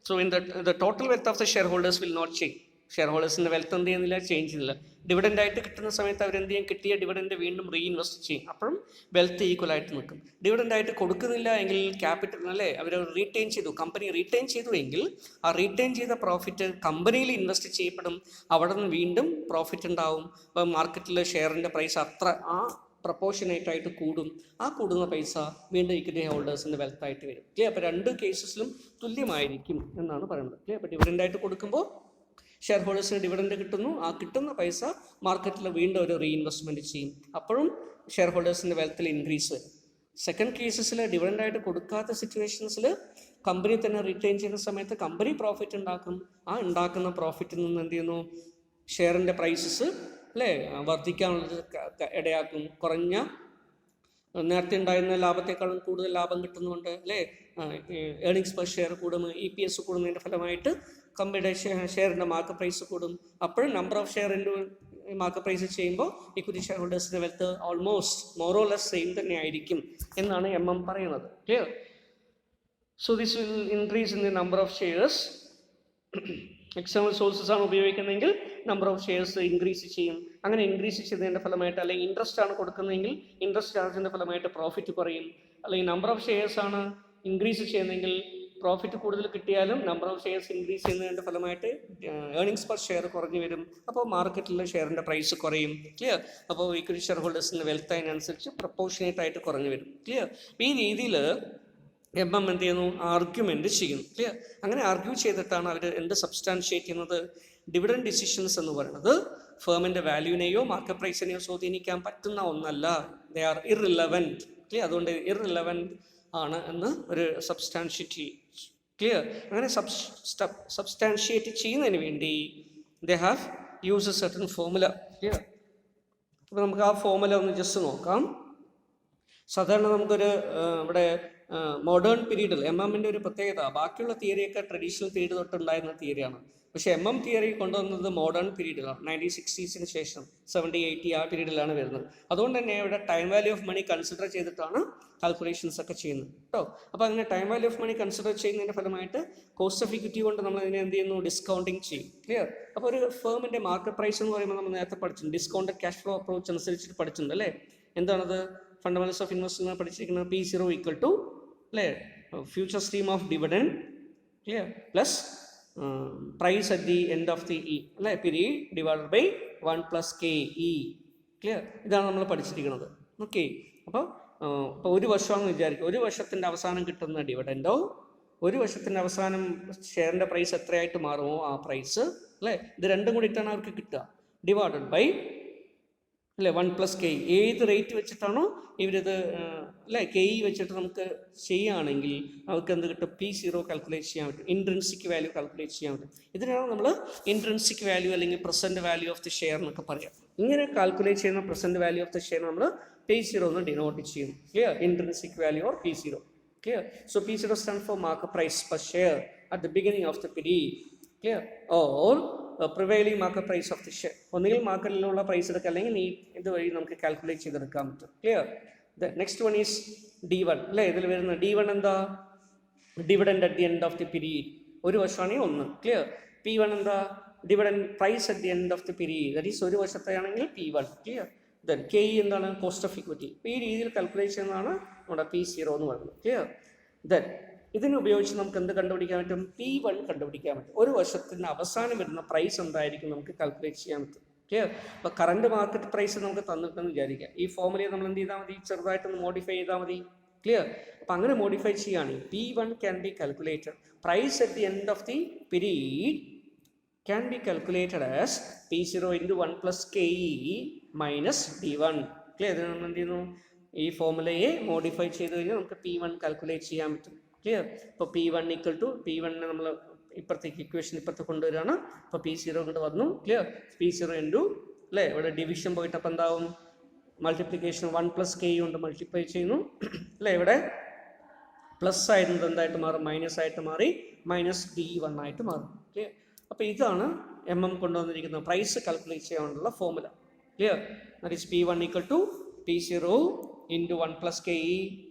A: So in the total wealth of the share holders will not change. Share ഹോൾഡേഴ്സിൻ്റെ വെൽത്ത് എന്ത് ചെയ്യുന്നില്ല, ചേഞ്ച് ചെയ്യുന്നില്ല. ഡിവിഡൻ്റായിട്ട് കിട്ടുന്ന സമയത്ത് അവരെന്ത് ചെയ്യും, കിട്ടിയ ഡിവിഡൻഡ് വീണ്ടും റീഇൻവെസ്റ്റ് ചെയ്യും. അപ്പോഴും വെൽത്ത് ഈക്വലായിട്ട് നിൽക്കും. ഡിവിഡൻ്റായിട്ട് കൊടുക്കുന്നില്ല എങ്കിൽ ക്യാപിറ്റൽ, അല്ലേ, അവർ റീറ്റെയിൻ ചെയ്തു, കമ്പനി റീറ്റെയിൻ ചെയ്തു എങ്കിൽ ആ റീറ്റെയിൻ ചെയ്ത പ്രോഫിറ്റ് കമ്പനിയിൽ ഇൻവെസ്റ്റ് ചെയ്യപ്പെടും. അവിടെ നിന്ന് വീണ്ടും പ്രോഫിറ്റ് ഉണ്ടാവും. അപ്പം മാർക്കറ്റിലെ ഷെയറിൻ്റെ പ്രൈസ് അത്ര ആ പ്രപ്പോർഷനേറ്റ് ആയിട്ട് കൂടും. ആ കൂടുന്ന പൈസ വീണ്ടും ഇക്വിറ്റി ഹോൾഡേഴ്സിൻ്റെ വെൽത്തായിട്ട് വരും. ക്ലിയർ? അപ്പോൾ രണ്ട് കേസസിലും തുല്യമായിരിക്കും എന്നാണ് പറയുന്നത്. ക്ലിയർ? അപ്പോൾ ഡിവിഡൻ്റായിട്ട് കൊടുക്കുമ്പോൾ ഷെയർ ഹോൾഡേഴ്സിന് ഡിവിഡൻഡ് കിട്ടുന്നു. ആ കിട്ടുന്ന പൈസ മാർക്കറ്റിൽ വീണ്ടും ഒരു റീഇൻവെസ്റ്റ്മെൻറ്റ് ചെയ്യും. അപ്പോഴും ഷെയർ ഹോൾഡേഴ്സിൻ്റെ വെൽത്തിൽ ഇൻക്രീസ് വരും. സെക്കൻഡ് കേസസിൽ ഡിവിഡൻ്റായിട്ട് കൊടുക്കാത്ത സിറ്റുവേഷൻസിൽ കമ്പനി തന്നെ റിറ്റെയിൻ ചെയ്യുന്ന സമയത്ത് കമ്പനി പ്രോഫിറ്റ് ഉണ്ടാക്കും. ആ ഉണ്ടാക്കുന്ന പ്രോഫിറ്റിൽ നിന്ന് എന്ത് ചെയ്യുന്നു, ഷെയറിൻ്റെ പ്രൈസസ്, അല്ലേ, വർദ്ധിക്കാനുള്ളത് ഇടയാക്കും. കുറഞ്ഞ നേരത്തെ ഉണ്ടായിരുന്ന ലാഭത്തെക്കാളും കൂടുതൽ ലാഭം കിട്ടുന്നുണ്ട്, അല്ലേ, ഏർണിങ്സ് പെർ ഷെയർ കൂടും, EPS കൂടുന്നതിൻ്റെ ഫലമായിട്ട് കമ്പനിയുടെ ഷെയറിൻ്റെ മാർക്കറ്റ് പ്രൈസ് കൂടും. അപ്പോഴും number of share into market price ചെയ്യുമ്പോൾ ഇക്വിറ്റി ഷെയർ ഹോൾഡേഴ്സിൻ്റെ വെൽത്ത് ഓൾമോസ്റ്റ് മോറോലെസ് സെയിം തന്നെ ആയിരിക്കും എന്നാണ് MM പറയുന്നത്. Clear? So this will increase in the number of shares. External sources ആണ് ഉപയോഗിക്കുന്നതെങ്കിൽ നമ്പർ ഓഫ് ഷെയർസ് ഇൻക്രീസ് ചെയ്യും. അങ്ങനെ ഇൻക്രീസ് ചെയ്തതിൻ്റെ ഫലമായിട്ട്, അല്ലെങ്കിൽ ഇൻട്രസ്റ്റ് ആണ് കൊടുക്കുന്നതെങ്കിൽ ഇൻട്രസ്റ്റ് ചാർജിൻ്റെ ഫലമായിട്ട് പ്രോഫിറ്റ് കുറയും. അല്ലെങ്കിൽ നമ്പർ ഓഫ് ഷെയർസ് ആണ് ഇൻക്രീസ് ചെയ്യുന്നതെങ്കിൽ പ്രോഫിറ്റ് കൂടുതൽ കിട്ടിയാലും നമ്പർ ഓഫ് ഷെയർസ് ഇൻക്രീസ് ചെയ്യുന്നതിൻ്റെ ഫലമായിട്ട് ഏർണിങ്സ് പെർ ഷെയർ കുറഞ്ഞു വരും. അപ്പോൾ മാർക്കറ്റിലെ ഷെയറിൻ്റെ പ്രൈസ് കുറയും. ക്ലിയർ? അപ്പോൾ ഇക്വിറ്റി ഷെയർ ഹോൾഡേഴ്സിൻ്റെ വെൽത്ത് അതിനനുസരിച്ച് പ്രപ്പോർഷനേറ്റ് ആയിട്ട് കുറഞ്ഞു വരും. ക്ലിയർ? ഈ രീതിയിൽ MM എന്ത് ചെയ്യുന്നു, ആർഗ്യുമെൻ്റ് ചെയ്യുന്നു. ക്ലിയർ? അങ്ങനെ ആർഗ്യൂ ചെയ്തിട്ടാണ് അവർ എന്ത് സബ്സ്റ്റാൻഷിയേറ്റ് ചെയ്യുന്നത്, ഡിവിഡൻഡ് ഡിസിഷൻസ് എന്ന് പറയുന്നത് ഫേമിൻ്റെ വാല്യൂവിനെയോ മാർക്കറ്റ് പ്രൈസിനെയോ സ്വാധീനിക്കാൻ പറ്റുന്ന ഒന്നല്ല. They are irrelevant. ക്ലിയർ? അതുകൊണ്ട് ഇർറിലവൻറ്റ് ആണ് എന്ന് ഒരു സബ്സ്റ്റാൻഷിയേറ്റ്. ക്ലിയർ? അങ്ങനെ സബ്സ്റ്റാൻഷിയേറ്റ് ചെയ്യുന്നതിന് വേണ്ടി they have use A certain formula. Clear? അപ്പോൾ നമുക്ക് ആ ഫോർമുല ഒന്ന് ജസ്റ്റ് നോക്കാം. സാധാരണ നമുക്കൊരു ഇവിടെ മോഡേൺ പീരീഡിൽ MM-ൻ്റെ ഒരു പ്രത്യേകത, ബാക്കിയുള്ള തിയറിയൊക്കെ ട്രഡീഷണൽ പീരീഡ് തൊട്ടുണ്ടായിരുന്ന തിയറിയാണ്. പക്ഷേ MM തിയറി കൊണ്ടുവന്നത് മോഡേൺ പീരീഡിലാണ്, 1960s ശേഷം 70-80 ആ പീരീഡിലാണ് വരുന്നത്. അതുകൊണ്ട് തന്നെ ഇവിടെ time value of money consider ചെയ്തിട്ടാണ് കാൽക്കുലേഷൻസ് ഒക്കെ ചെയ്യുന്നത് കേട്ടോ. അപ്പോൾ അങ്ങനെ time value of money consider ചെയ്യുന്നതിൻ്റെ ഫലമായിട്ട് കോസ്റ്റ് ഓഫ് ഇക്വിറ്റി കൊണ്ട് നമ്മൾ അതിനെ എന്ത് ചെയ്യുന്നു, ഡിസ്കൗണ്ടിങ് ചെയ്യും. ക്ലിയർ? അപ്പോൾ ഒരു ഫേമിൻ്റെ മാർക്കറ്റ് പ്രൈസ് എന്ന് പറയുമ്പോൾ നമ്മൾ നേരത്തെ പഠിച്ചിട്ടുണ്ട്, ഡിസ്കൗണ്ടഡ് ക്യാഷ് ഫ്ലോ അപ്രോച്ച് അനുസരിച്ചിട്ട് പഠിച്ചിട്ടുണ്ട്, അല്ലേ? എന്താണത്? ഫണ്ടമെന്റൽസ് ഓഫ് ഇൻവെസ്റ്റ്മെന്റ് പഠിച്ചിരിക്കുന്നത് P0 ഈക്വൽ ടു, അല്ലേ, future stream of dividend, clear, plus price at the end of the അല്ലേ, period divided by 1 + KE. Clear? ഇതാണ് നമ്മൾ പഠിച്ചിരിക്കുന്നത്. ഓക്കെ. അപ്പോൾ ഒരു വർഷമാണെന്ന് വിചാരിക്കും, ഒരു വർഷത്തിൻ്റെ അവസാനം കിട്ടുന്ന ഡിവിഡൻഡോ ഒരു വർഷത്തിൻ്റെ അവസാനം ഷെയറിൻ്റെ പ്രൈസ് എത്രയായിട്ട് മാറുമോ ആ പ്രൈസ്, അല്ലേ, ഇത് രണ്ടും കൂടിയിട്ടാണ് അവർക്ക് കിട്ടുക. ഡിവൈഡഡ് ബൈ, അല്ലേ, 1 + KE. ഏത് റേറ്റ് വെച്ചിട്ടാണോ ഇവരിത്, അല്ലേ, KE വെച്ചിട്ട് നമുക്ക് ചെയ്യുകയാണെങ്കിൽ നമുക്ക് എന്ത് കിട്ടും, P0 കാൽക്കുലേറ്റ് ചെയ്യാൻ പറ്റും, ഇൻട്രിൻസിക് വാല്യൂ കാൽക്കുലേറ്റ് ചെയ്യാൻ പറ്റും. ഇതിനാണ് നമ്മൾ ഇൻട്രിൻസിക് വാല്യൂ അല്ലെങ്കിൽ present value of the share എന്നൊക്കെ പറയാം. ഇങ്ങനെ കാൽക്കുലേറ്റ് ചെയ്യുന്ന present value of the share നമ്മൾ P0 എന്ന് ഡിനോട്ട് ചെയ്യും. Clear? Intrinsic value or P0. Clear? So P0 stand for market price per share at the beginning of the period. Clear? Or prevailing market price of the share. ഒന്നുകിൽ മാർക്കറ്റിലുള്ള price എടുക്കുക, അല്ലെങ്കിൽ ഈ ഇതുവഴി നമുക്ക് calculate ചെയ്തെടുക്കാൻ പറ്റും. Clear? Next one is D1, അല്ലേ? ഇതിൽ വരുന്ന D1 എന്താ, dividend at the end of the period ഒരു വർഷമാണെങ്കിൽ 1, ക്ലിയർ. P1 എന്താ dividend price at the end of the period, that is ഒരു വർഷത്തെയാണെങ്കിൽ P1, ക്ലിയർ. ദെൻ KE എന്താണ് കോസ്റ്റ് ഓഫ് ഇക്വിറ്റി. ഈ രീതിയിൽ കാൽക്കുലേറ്റ് ചെയ്യുന്നതാണ് നമ്മുടെ P0 എന്ന് പറയുന്നത്, ക്ലിയർ. ദെൻ ഇതിനെ ഉപയോഗിച്ച് നമുക്ക് എന്ത് കണ്ടുപിടിക്കാൻ പറ്റും? P1 കണ്ടുപിടിക്കാൻ പറ്റും. ഒരു വർഷത്തിന് അവസാനം വരുന്ന പ്രൈസ് എന്തായിരിക്കും നമുക്ക് കാൽക്കുലേറ്റ് ചെയ്യാൻ പറ്റും, ക്ലിയർ. അപ്പോൾ കറണ്ട് മാർക്കറ്റ് പ്രൈസ് നമുക്ക് തന്നിട്ടെന്ന് വിചാരിക്കാം. ഈ ഫോർമുലയെ നമ്മൾ എന്ത് ചെയ്താൽ മതി? ചെറുതായിട്ടൊന്ന് മോഡിഫൈ ചെയ്താൽ മതി, ക്ലിയർ. അപ്പം അങ്ങനെ മോഡിഫൈ ചെയ്യുകയാണെങ്കിൽ P1 can be calculated, price at the end of the period can be calculated as P0 × 1 + KE minus D1, clear. ഇതിന് നമ്മൾ എന്ത് ചെയ്യുന്നു? ഈ ഫോർമുലയെ മോഡിഫൈ ചെയ്ത് കഴിഞ്ഞാൽ നമുക്ക് P1 കാൽക്കുലേറ്റ് ചെയ്യാൻ പറ്റും, ക്ലിയർ. ഇപ്പോൾ P1 = P1 നമ്മൾ ഇപ്പുറത്തേക്ക് ഇക്വേഷൻ ഇപ്പുറത്ത് കൊണ്ടുവരികയാണ്. അപ്പോൾ P0 കൊണ്ട് വന്നു, ക്ലിയർ. P0 × അല്ലേ, ഇവിടെ ഡിവിഷൻ പോയിട്ട് അപ്പം എന്താവും? മൾട്ടിപ്ലിക്കേഷൻ 1 + KE കൊണ്ട് മൾട്ടിപ്ലൈ ചെയ്യുന്നു, അല്ലേ. ഇവിടെ പ്ലസ് ആയിരുന്നത് എന്തായിട്ട് മാറും? മൈനസ് ആയിട്ട് മാറി, മൈനസ് D1 ആയിട്ട് മാറും, ക്ലിയർ. അപ്പോൾ ഇതാണ് കൊണ്ടുവന്നിരിക്കുന്ന പ്രൈസ് കാൽക്കുലേറ്റ് ചെയ്യാനുള്ള formula, clear. That is P1 = P0 × 1 + KE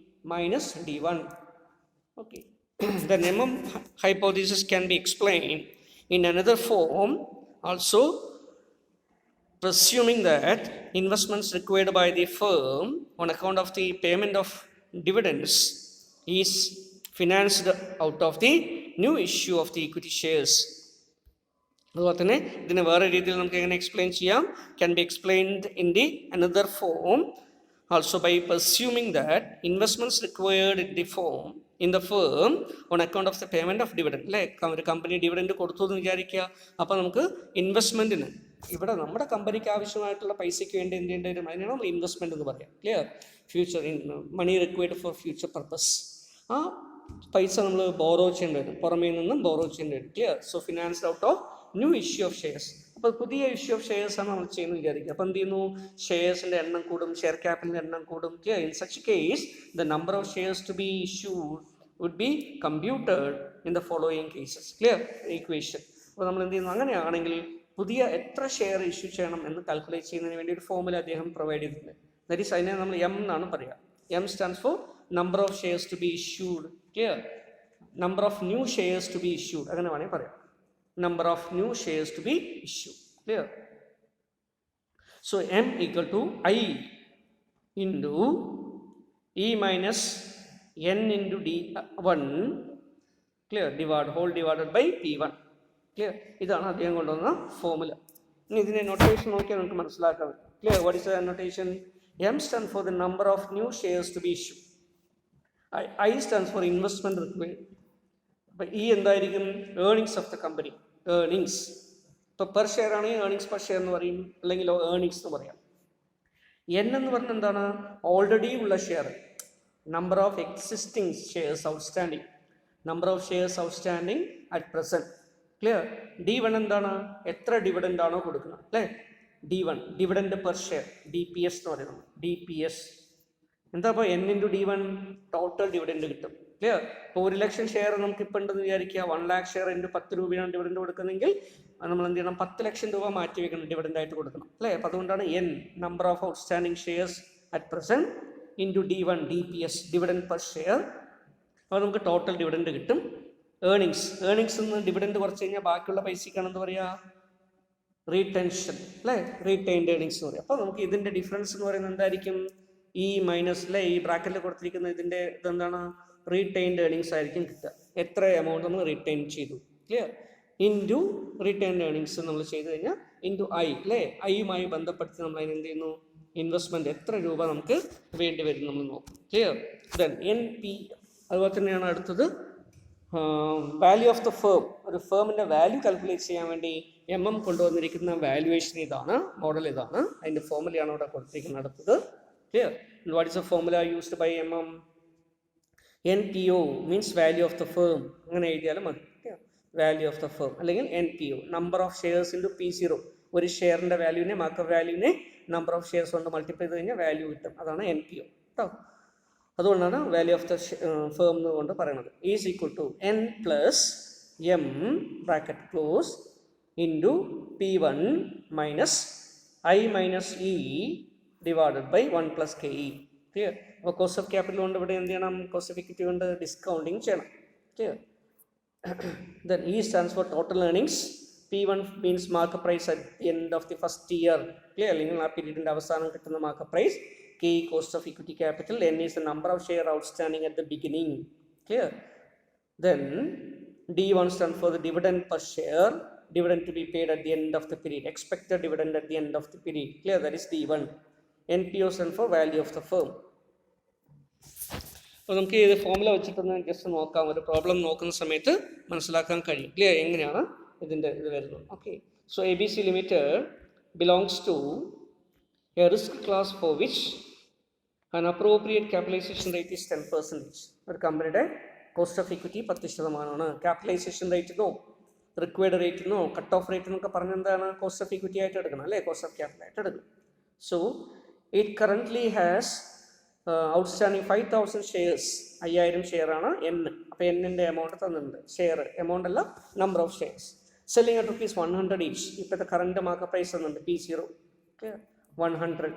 A: minus D1. Okay. The hypothesis can be explained in another form also, presuming that investments required by the firm on account of the payment of dividends is financed out of the new issue of the equity shares. അതുപോലെ തന്നെ ഇതിനെ വേറെ രീതിയിൽ നമുക്ക് എങ്ങനെ explain ചെയ്യാം? Can be explained in the another form also by presuming that investments required in the firm on account of the payment of dividend. അല്ലേ, ഒരു കമ്പനി ഡിവിഡൻഡ് കൊടുത്തു എന്ന് വിചാരിക്കുക. അപ്പോൾ നമുക്ക് ഇൻവെസ്റ്റ്മെൻറ്റിന് ഇവിടെ നമ്മുടെ കമ്പനിക്ക് ആവശ്യമായിട്ടുള്ള പൈസയ്ക്ക് വേണ്ടി എന്ത് ചെയ്യേണ്ടി വരും? അതിനാണ് നമ്മൾ ഇൻവെസ്റ്റ്മെൻറ്റ് എന്ന് പറയാം, clear. Future money required for future purpose. ആ പൈസ നമ്മൾ ബോറോ ചെയ്യേണ്ടി വരും, പുറമേ നിന്നും ബോറോ ചെയ്യേണ്ടി വരും, clear. So financed out of new issue of shares. അപ്പോൾ പുതിയ ഇഷ്യൂ ഓഫ് ഷെയർസാണ് നമ്മൾ ചെയ്യുന്നത് വിചാരിക്കുക. അപ്പോൾ എന്ത് ചെയ്യുന്നു? ഷെയർസിൻ്റെ എണ്ണം കൂടും, ഷെയർ ക്യാപിറ്റലിൻ്റെ എണ്ണം കൂടും, clear. In such case the number of shares to be issued would be computed in the following cases, clear. Equation. അപ്പോൾ നമ്മൾ എന്ത് ചെയ്യുന്നു? അങ്ങനെയാണെങ്കിൽ പുതിയ എത്ര ഷെയർ ഇഷ്യൂ ചെയ്യണം എന്ന് കാൽക്കുലേറ്റ് ചെയ്യുന്നതിന് വേണ്ടി ഒരു ഫോർമുല അദ്ദേഹം പ്രൊവൈഡ് ചെയ്തിട്ടുണ്ട്. ദാറ്റ് ഈസ് അതിനെ നമ്മൾ M എന്നാണ് പറയുക. M stands for number of shares to be issued, clear. Number of new shares to be issued, അങ്ങനെ വേണമെങ്കിൽ പറയാം. Number of new shares to be issued, clear. So M = I into E minus N into D1, clear, divided by P1, clear. ഇതാണ് അദ്ദേഹം കൊണ്ടുവന്ന formula. ഇനി ഇതിൻ്റെ notation നോക്കിയാൽ നമുക്ക് മനസ്സിലാക്കാം, clear. What is the notation? M stands for the number of new shares to be issued. I stands for investment required. അപ്പോൾ E എന്തായിരിക്കും? Earnings of the company, earnings. ഇപ്പോൾ പെർ ഷെയർ ആണെങ്കിൽ earnings per share എന്ന് പറയും, അല്ലെങ്കിൽ earnings എന്ന് പറയാം. N എന്ന് പറഞ്ഞാൽ എന്താണ്? ഓൾറെഡി ഉള്ള share, number of existing shares outstanding, number of shares outstanding at present, clear. D1 എന്താണ്? എത്ര ഡിവിഡൻഡ് ആണോ കൊടുക്കുന്നത്, അല്ലേ. D1 dividend per share, DPS എന്ന് പറയുന്നത്, DPS. എന്താ? അപ്പോൾ N × D1 ടോട്ടൽ ഡിവിഡൻഡ് കിട്ടും, ക്ലിയർ. ഇപ്പോൾ 1,00,000 ഷെയർ നമുക്ക് ഇപ്പം ഉണ്ടെന്ന് വിചാരിക്കുക. 1,00,000 ഷെയർ × 10 രൂപയാണ് ഡിവിഡൻഡ് കൊടുക്കുന്നതെങ്കിൽ നമ്മൾ എന്ത് ചെയ്യണം? 10,00,000 രൂപ മാറ്റി വെക്കണം, ഡിവിഡൻഡ് ആയിട്ട് കൊടുക്കണം, അല്ലേ. അപ്പോൾ അതുകൊണ്ടാണ് N number of outstanding shares at present into D1 DPS, dividend per share. അപ്പോൾ നമുക്ക് ടോട്ടൽ ഡിവിഡൻഡ് കിട്ടും. ഏർണിങ്സ് നിന്ന് ഡിവിഡൻഡ് കുറച്ച് കഴിഞ്ഞാൽ ബാക്കിയുള്ള പൈസക്കാണെന്ന് പറയുക റീടെൻഷൻ, അല്ലേ, റീറ്റെയിൻഡ് ഏർണിങ്സ് എന്ന് പറയും. അപ്പോൾ നമുക്ക് ഇതിൻ്റെ ഡിഫറൻസ് എന്ന് പറയുന്നത് എന്തായിരിക്കും? ഈ മൈനസ്, അല്ലേ, ഈ ബ്രാക്കറ്റിൽ കൊടുത്തിരിക്കുന്ന ഇതിൻ്റെ ഇതെന്താണ്? റീറ്റെയിൻഡ് ഏർണിങ്സ് ആയിരിക്കും കിട്ടുക. എത്ര എമൗണ്ട് നമ്മൾ റീറ്റെയിൻ ചെയ്തു, ക്ലിയർ. ഇൻറ്റു റിട്ടേൺഡ് ഏർണിങ്സ് നമ്മൾ ചെയ്ത് കഴിഞ്ഞാൽ ഇൻറ്റു I, അല്ലേ. ഐയുമായി ബന്ധപ്പെടുത്തി നമ്മൾ അതിന് എന്ത് ചെയ്യുന്നു? ഇൻവെസ്റ്റ്മെൻറ്റ് എത്ര രൂപ നമുക്ക് വേണ്ടി വരും നമ്മൾ നോക്കും, ക്ലിയർ. Then NP. അതുപോലെ തന്നെയാണ് അടുത്തത് വാല്യൂ ഓഫ് ദ ഫേം. ഒരു ഫേമിൻ്റെ വാല്യൂ കാൽക്കുലേറ്റ് ചെയ്യാൻ വേണ്ടി കൊണ്ടുവന്നിരിക്കുന്ന വാല്യുവേഷൻ ഇതാണ്, മോഡൽ ഇതാണ്. അതിൻ്റെ ഫോർമുലയാണ് ഇവിടെ കൊടുത്തിരിക്കുന്നത് അടുത്തത്, clear. What is a formula used by NPO means value of the firm. അങ്ങനെ എഴുതിയാലും മതി, വാല്യൂ ഓഫ് ദ ഫേം. അല്ലെങ്കിൽ NPO number of shares into P0. ഒരു ഷെയറിൻ്റെ വാല്യൂവിനെ, മാർക്കറ്റ് വാല്യൂവിനെ നമ്പർ ഓഫ് ഷെയർസ് കൊണ്ട് മൾട്ടിപ്ലൈ ചെയ്ത് കഴിഞ്ഞാൽ വാല്യൂ കിട്ടും. അതാണ് NPO, കേട്ടോ. അതുകൊണ്ടാണ് വാല്യൂ ഓഫ് ദ ഫേം എന്നുകൊണ്ട് പറയുന്നത്. Is equal to N + M bracket close into P1 minus I minus E divided by 1 + KE, clear. അപ്പോൾ കോസ്റ്റ് ഓഫ് ക്യാപിറ്റൽ കൊണ്ട് ഇവിടെ എന്ത് ചെയ്യണം? കോസ്റ്റ് ഓഫ് ഇക്വിറ്റി കൊണ്ട് ഡിസ്കൗണ്ടിങ് ചെയ്യണം, Clear? Then E stands for total earnings. P1 means market price at the end of the first year. Clear? അല്ലെങ്കിൽ ആ പീരീഡിൻ്റെ അവസാനം കിട്ടുന്ന market price. K cost of equity capital. N is the number of share outstanding at the beginning. Clear? Then D1 stands for the dividend per share. Dividend to be paid at the end of the period. Expected dividend at the end of the period. Clear? That is D1. NPO stands for value of the firm. അപ്പോൾ നമുക്ക് ഇത് formula വെച്ചിട്ടൊന്ന് just നോക്കാം, ഒരു problem നോക്കുന്ന സമയത്ത് മനസ്സിലാക്കാൻ കഴിയും. ക്ലിയർ? എങ്ങനെയാണ് ഇതിൻ്റെ ഇത് വരുന്നത്. Okay, so ABC limited belongs to a risk class for which an appropriate capitalization rate is 10%. ഒരു കമ്പനിയുടെ കോസ്റ്റ് ഓഫ് ഇക്വിറ്റി 10%. ക്യാപിറ്റലൈസേഷൻ റേറ്റിനോ റിക്വയർഡ് റേറ്റിനോ കട്ട് ഓഫ് റേറ്റ് എന്നൊക്കെ പറഞ്ഞ എന്താണ് കോസ്റ്റ് ഓഫ് ഇക്വിറ്റി ആയിട്ട് എടുക്കണം, അല്ലേ? കോസ്റ്റ് ഓഫ് ക്യാപിറ്റൽ ആയിട്ട് എടുക്കണം. So it currently has outstanding 5,000 shares. 5000 share ആണ് N. അപ്പോൾ എന്നിൻ്റെ എമൗണ്ട് തന്നിട്ടുണ്ട്. ഷെയർ എമൗണ്ട് അല്ല, number of shares. Selling at ₹100 each. ഇപ്പോഴത്തെ കറണ്ട് മാർക്കറ്റ് പ്രൈസ് തന്നിട്ടുണ്ട് P0. Okay, 100.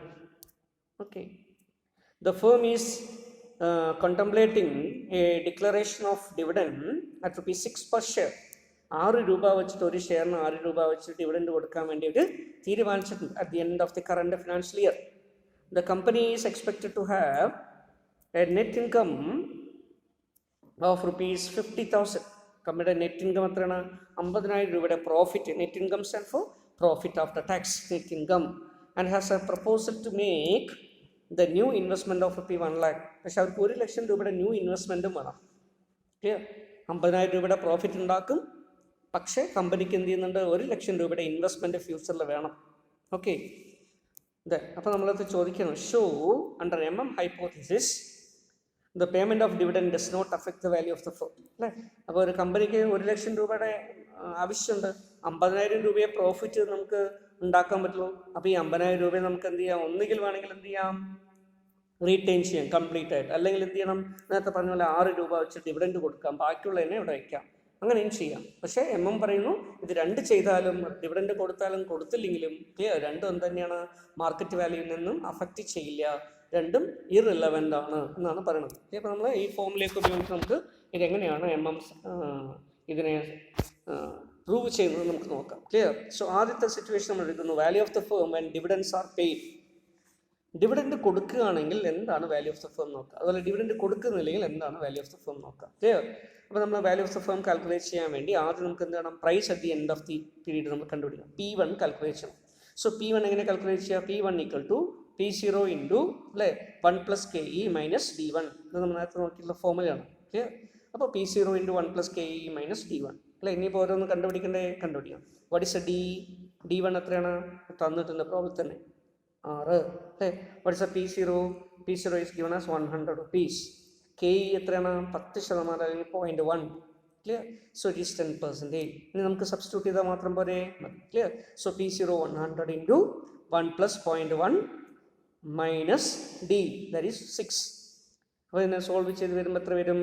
A: Okay, the firm is contemplating a declaration of dividend at ₹6 per share. 6 രൂപ വെച്ചിട്ട് ഒരു ഷെയറിന് 6 രൂപ വെച്ചിട്ട് ഡിവിഡൻഡ് കൊടുക്കാൻ വേണ്ടി ഒരു തീരുമാനിച്ചിട്ടുണ്ട് at the end of the current financial year. The company is expected to have a net income of ₹50,000. കമ്പനിയുടെ നെറ്റ് ഇൻകം എത്രയാണ്? 50,000 രൂപയുടെ profit. Net income stand for profit after tax, net income. And has a proposal to make the new investment of ₹1 lakh. പക്ഷെ അവർക്ക് 1 ലക്ഷം രൂപയുടെ new ഇൻവെസ്റ്റ്മെൻറ്റും വേണം. Clear? 50,000 രൂപയുടെ profit ഉണ്ടാക്കും, പക്ഷേ കമ്പനിക്ക് എന്ത് ചെയ്യുന്നുണ്ട്? 1 ലക്ഷം രൂപയുടെ ഇൻവെസ്റ്റ്മെൻറ്റ് ഫ്യൂച്ചറിൽ വേണം. ഓക്കെ, അപ്പോൾ നമ്മളത് ചോദിക്കണം. Show under MM hypothesis the payment of dividend does not affect the value of the firm. അല്ലേ? അപ്പോൾ ഒരു കമ്പനിക്ക് 1 ലക്ഷം രൂപയുടെ ആവശ്യമുണ്ട്. 50,000 രൂപയെ പ്രോഫിറ്റ് നമുക്ക് ഉണ്ടാക്കാൻ പറ്റുള്ളൂ. അപ്പോൾ ഈ 50,000 രൂപയെ നമുക്ക് എന്ത് ചെയ്യാം? ഒന്നുകിൽ വേണമെങ്കിൽ എന്ത് ചെയ്യാം? റീറ്റെയിൻ ചെയ്യാം കംപ്ലീറ്റ് ആയിട്ട്. അല്ലെങ്കിൽ എന്ത് ചെയ്യണം? നേരത്തെ പറഞ്ഞ പോലെ 6 രൂപ വെച്ച് ഡിവിഡൻഡ് കൊടുക്കാം, ബാക്കിയുള്ളതിനെ ഇവിടെ വയ്ക്കാം. അങ്ങനെയും ചെയ്യാം. പക്ഷേ MM പറയുന്നു ഇത് 2 ചെയ്താലും, ഡിവിഡൻഡ് കൊടുത്താലും കൊടുത്തില്ലെങ്കിലും രണ്ടും എന്ത് തന്നെയാണ്? മാർക്കറ്റ് വാല്യൂവിൽ നിന്നും അഫക്റ്റ് ചെയ്യില്ല, രണ്ടും ഇറിലവൻ്റ് ആണ് എന്നാണ് പറയുന്നത്. അപ്പോൾ നമ്മൾ ഈ ഫോമിലേക്ക് ഉപയോഗിച്ച് നമുക്ക് ഇതെങ്ങനെയാണ് MM ഇതിനെ പ്രൂവ് ചെയ്യുന്നത് നമുക്ക് നോക്കാം. ക്ലിയർ? സോ ആദ്യത്തെ സിറ്റുവേഷൻ നമ്മൾ എടുക്കുന്നു, value of the firm and dividends are paid. Dividend കൊടുക്കുകയാണെങ്കിൽ എന്താണ് വാല്യൂ ഓഫ് ദ ഫേം നോക്കുക, അതുപോലെ ഡിവിഡൻഡ് കൊടുക്കുന്നില്ലെങ്കിൽ എന്താണ് വാല്യൂ ഓഫ് ദ ഫേം നോക്കുക. ക്ലിയർ? അപ്പോൾ നമ്മൾ value of the firm calculate ചെയ്യാൻ വേണ്ടി ആദ്യം നമുക്ക് എന്ത് ചെയ്യണം? Price at the end of the period നമ്മൾ കണ്ടുപിടിക്കണം. P1 കാൽക്കുലേറ്റ് ചെയ്യണം. സോ P1 എങ്ങനെ കാൽക്കുലേറ്റ് ചെയ്യുക? P1 = P0 ഇൻറ്റു അല്ലേ 1 + KE - D1. ഇത് നമ്മൾ നേരത്തെ നോക്കിയിട്ടുള്ള ഫോമുലയാണ്. ക്ലിയർ? അപ്പോൾ P0 × 1 + KE - D1. അല്ലേ? ഇനിയിപ്പോൾ ഓരോന്ന് കണ്ടുപിടിക്കാം. വാട്ട് ഈസ് എ D1 എത്രയാണ്? തന്നിട്ടുണ്ട് പ്രോബ്ലം തന്നെ, 6. അല്ലേ? What is A P0? P0 is given as ₹100. KE എത്രയാണ്? 10% അല്ലെങ്കിൽ 0.1. ക്ലിയർ? So it is 10%. ഇനി നമുക്ക് സബ്സ്റ്റിറ്റ്യൂട്ട് ചെയ്താൽ മാത്രം പോരെ? Clear? So P0 100 × 1 + 0.1 - D, that is 6. അപ്പോൾ ഇതിനെ സോൾവ് ചെയ്ത് വരുമ്പോൾ എത്ര വരും?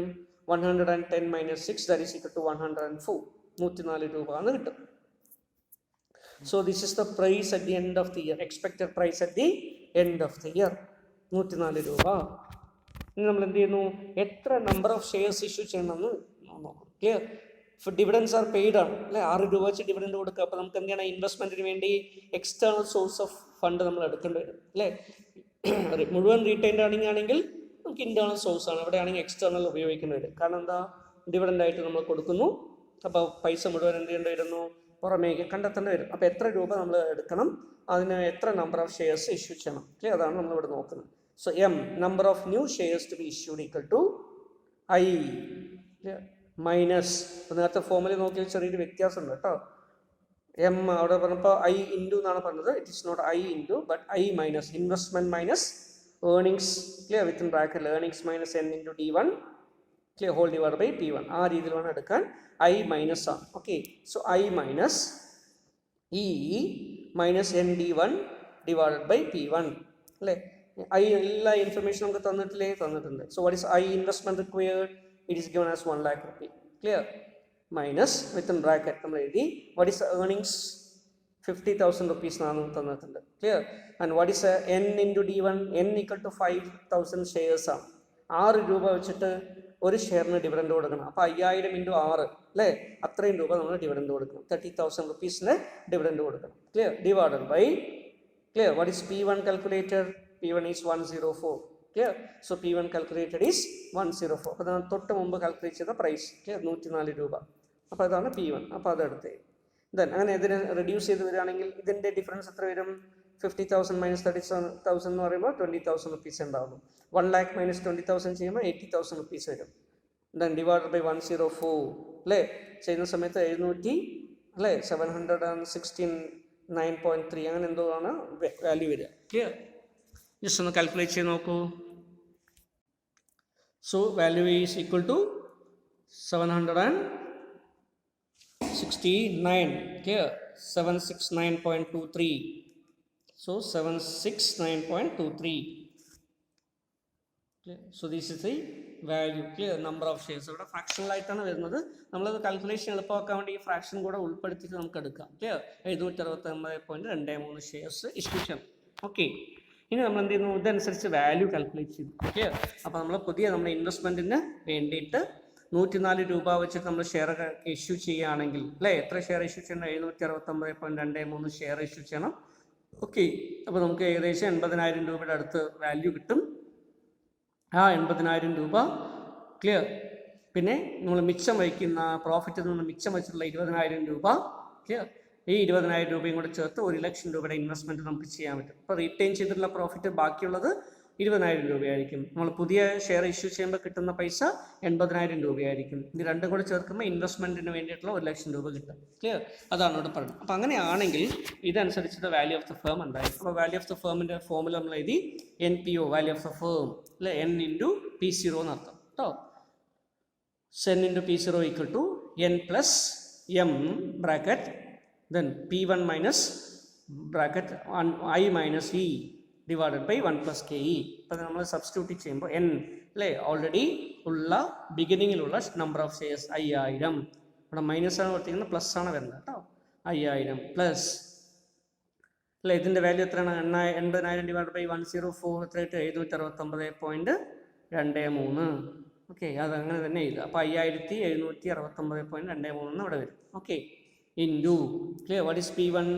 A: 110 - 6, that is equal to 104. 104 രൂപ എന്ന് കിട്ടും. So this is the price at the end of the year, expected price at the end of the year, 104 രൂപ. ഇനി നമ്മൾ എന്ത് ചെയ്യുന്നു? എത്ര നമ്പർ ഓഫ് ഷെയർസ് ഇഷ്യൂ ചെയ്യണമെന്ന് നോക്കും. ക്ലിയർ? ഡിവിഡൻസ് ആർ പെയ്ഡ് ആണ്, അല്ലേ? 6 രൂപ വെച്ച് ഡിവിഡൻഡ് കൊടുക്കുക. അപ്പോൾ നമുക്ക് എന്ത് ചെയ്യണം? ഇൻവെസ്റ്റ്മെൻറ്റിന് വേണ്ടി എക്സ്റ്റേണൽ സോഴ്സ് ഓഫ് ഫണ്ട് നമ്മൾ എടുക്കേണ്ടി വരും, അല്ലേ? മുഴുവൻ റീറ്റെയിൻഡ് ആണെങ്കിൽ നമുക്ക് ഇൻറ്റേർണൽ സോഴ്സ് ആണ്, ഇവിടെ ആണെങ്കിൽ എക്സ്റ്റേണൽ ഉപയോഗിക്കേണ്ടി വരും. കാരണം എന്താ? ഡിവിഡൻഡ് ആയിട്ട് നമ്മൾ കൊടുക്കുന്നു, അപ്പോൾ പൈസ മുഴുവൻ എന്ത് ചെയ്യേണ്ടി വരുന്നു? പുറമേക്ക് കണ്ടെത്തേണ്ടി വരും. അപ്പോൾ എത്ര രൂപ നമ്മൾ എടുക്കണം, അതിന് എത്ര നമ്പർ ഓഫ് ഷെയർസ് ഇഷ്യൂ ചെയ്യണം, അല്ലേ? അതാണ് നമ്മളിവിടെ നോക്കുന്നത്. So M, number of new shares to be issued, = I minus, നേരത്തെ ഫോമിൽ നോക്കിയാൽ ചെറിയൊരു വ്യത്യാസമുണ്ട് കേട്ടോ. M അവിടെ പറഞ്ഞപ്പോൾ I ഇൻറ്റു എന്നാണ് പറഞ്ഞത്. It is not I into but I minus investment minus earnings. Clear? Within bracket earnings - N × D1, clear, whole divide by P1. ആ രീതിയിൽ വേണം എടുക്കാൻ. I മൈനസ് ആണ്. Okay, so I minus E - ND1 divided by P1. അല്ലേ? I എല്ലാ information നമുക്ക് തന്നിട്ടുണ്ട്. So what is I investment required? It is given as 1 lakh rupee. Clear? Minus within bracket നമ്മൾ എഴുതി വാട്ട് ഈസ് ഏർണിങ്സ്? 50,000 rupees എന്നാണ് തന്നിട്ടുണ്ട്. Clear? And what is N × D1? N = 5,000 shares ആണ്. 6 രൂപ വെച്ചിട്ട് ഒരു ഷെയറിന് ഡിവിഡൻഡ് കൊടുക്കണം. അപ്പോൾ 5000 ഇൻറ്റു 6 അല്ലേ, അത്രയും രൂപ നമ്മൾ ഡിവിഡൻഡ് കൊടുക്കണം. 30,000 റുപ്പീസിന് ഡിവിഡൻഡ് കൊടുക്കണം. Clear? Divided by, clear, what is P1 calculated? P1 is 104. Clear? So P1 calculated is 104. അപ്പോൾ നമ്മൾ തൊട്ട് മുമ്പ് കാൽക്കുലേറ്റ് ചെയ്ത പ്രൈസ്, ക്ലിയർ, 104 രൂപ. അപ്പോൾ അതാണ് P1. അപ്പോൾ അതെടുത്ത് ദെൻ അങ്ങനെ ഇതിനെ റെഡ്യൂസ് ചെയ്ത് വരികയാണെങ്കിൽ ഇതിൻ്റെ ഡിഫറൻസ് എത്ര വരും? 50,000 മൈനസ് 30,000 എന്ന് പറയുമ്പോൾ 20,000 റുപ്പീസ് ഉണ്ടാകും. 1 lakh മൈനസ് 20,000 ചെയ്യുമ്പോൾ 80,000 റുപ്പീസ് വരും. ദെൻ ഡിവൈഡഡ് ബൈ 104 അല്ലേ, ചെയ്യുന്ന സമയത്ത് 700 അല്ലേ, 716.9.3 അങ്ങനെ എന്തോ ആണ് വാല്യൂ വരിക. ക്ലിയർ? ജസ്റ്റ് ഒന്ന് കാൽക്കുലേറ്റ് ചെയ്ത് നോക്കൂ. So value is equal to 769. Clear? 769.23. So 769.23. Clear? So this is the value. Clear? Number of shares. ഇവിടെ ഫ്രാക്ഷണൽ ആയിട്ടാണ് വരുന്നത്. നമ്മളത് കാൽക്കുലേഷൻ എളുപ്പമാക്കാൻ വേണ്ടി ഈ ഫ്രാക്ഷൻ കൂടെ ഉൾപ്പെടുത്തിയിട്ട് നമുക്ക് എടുക്കാം. ക്ലിയർ? 769.23 ഷെയർസ് ഇഷ്യൂ ചെയ്യണം. ഓക്കെ, ഇനി നമ്മൾ എന്ത് ചെയ്യുന്നു? ഇതനുസരിച്ച് വാല്യൂ കാൽക്കുലേറ്റ് ചെയ്തു. ക്ലിയർ? അപ്പോൾ നമ്മൾ പുതിയ നമ്മുടെ ഇൻവെസ്റ്റ്മെൻറ്റിന് വേണ്ടിയിട്ട് 104 രൂപ വെച്ചിട്ട് നമ്മൾ ഷെയർ ഇഷ്യൂ ചെയ്യുകയാണെങ്കിൽ അല്ലേ, എത്ര ഷെയർ ഇഷ്യൂ ചെയ്യണം? 769.23 ഷെയർ ഇഷ്യൂ ചെയ്യണം. ഓക്കെ, അപ്പോൾ നമുക്ക് ഏകദേശം 80,000 രൂപയുടെ അടുത്ത് വാല്യൂ കിട്ടും. ആ 80,000 രൂപ, ക്ലിയർ, പിന്നെ നമ്മൾ മിച്ചം വയ്ക്കുന്ന പ്രോഫിറ്റിൽ നിന്ന് മിച്ചം വെച്ചിട്ടുള്ള 20,000 രൂപ, ക്ലിയർ, ഈ 20,000 രൂപയും കൂടെ ചേർത്ത് 1,00,000 രൂപയുടെ ഇൻവെസ്റ്റ്മെൻറ്റ് നമുക്ക് ചെയ്യാൻ പറ്റും. അപ്പോൾ റീറ്റെയിൻ ചെയ്തിട്ടുള്ള പ്രോഫിറ്റ് ബാക്കിയുള്ളത് 20,000 രൂപയായിരിക്കും. നമ്മൾ പുതിയ ഷെയർ ഇഷ്യൂ ചെയ്യുമ്പോൾ കിട്ടുന്ന പൈസ 80,000 രൂപയായിരിക്കും. ഇത് രണ്ടും കൂടെ ചേർക്കുമ്പോൾ ഇൻവെസ്റ്റ്മെൻറ്റിന് വേണ്ടിയിട്ടുള്ള 1,00,000 രൂപ കിട്ടും. ക്ലിയർ? അതാണ് ഇവിടെ പറയുന്നത്. അപ്പോൾ അങ്ങനെയാണെങ്കിൽ ഇതനുസരിച്ചിട്ട് വാല്യൂ ഓഫ് ദ ഫേം എന്തായിരിക്കും? അപ്പോൾ വാല്യൂ ഓഫ് ദ ഫേമിൻ്റെ ഫോമുല നമ്മൾ എഴുതി NPO, value of the firm അല്ലെ, N ഇൻറ്റു P0 എന്നർത്ഥം കേട്ടോ. N into P0 equal to N plus M bracket then P1 minus bracket I minus E divided by 1 plus KE. അപ്പോൾ നമ്മൾ substitute ചെയ്യുമ്പോൾ N അല്ലേ, already ഉള്ള ബിഗിനിങ്ങിലുള്ള number of shares 5000. ഇവിടെ minus ആണ് കൊടുത്തിരിക്കുന്നത്, പ്ലസ് ആണ് വരുന്നത് കേട്ടോ. 5000 പ്ലസ് അല്ലേ, ഇതിൻ്റെ വാല്യൂ എത്രയാണ്? 80,000 ഡിവൈഡ് ബൈ 104 എത്രയായിട്ട്? 769.23. ഓക്കെ, അതങ്ങനെ തന്നെ എഴുതുക. അപ്പോൾ 5769.23 ഇവിടെ വരും. Okay, into, clear, what is P1?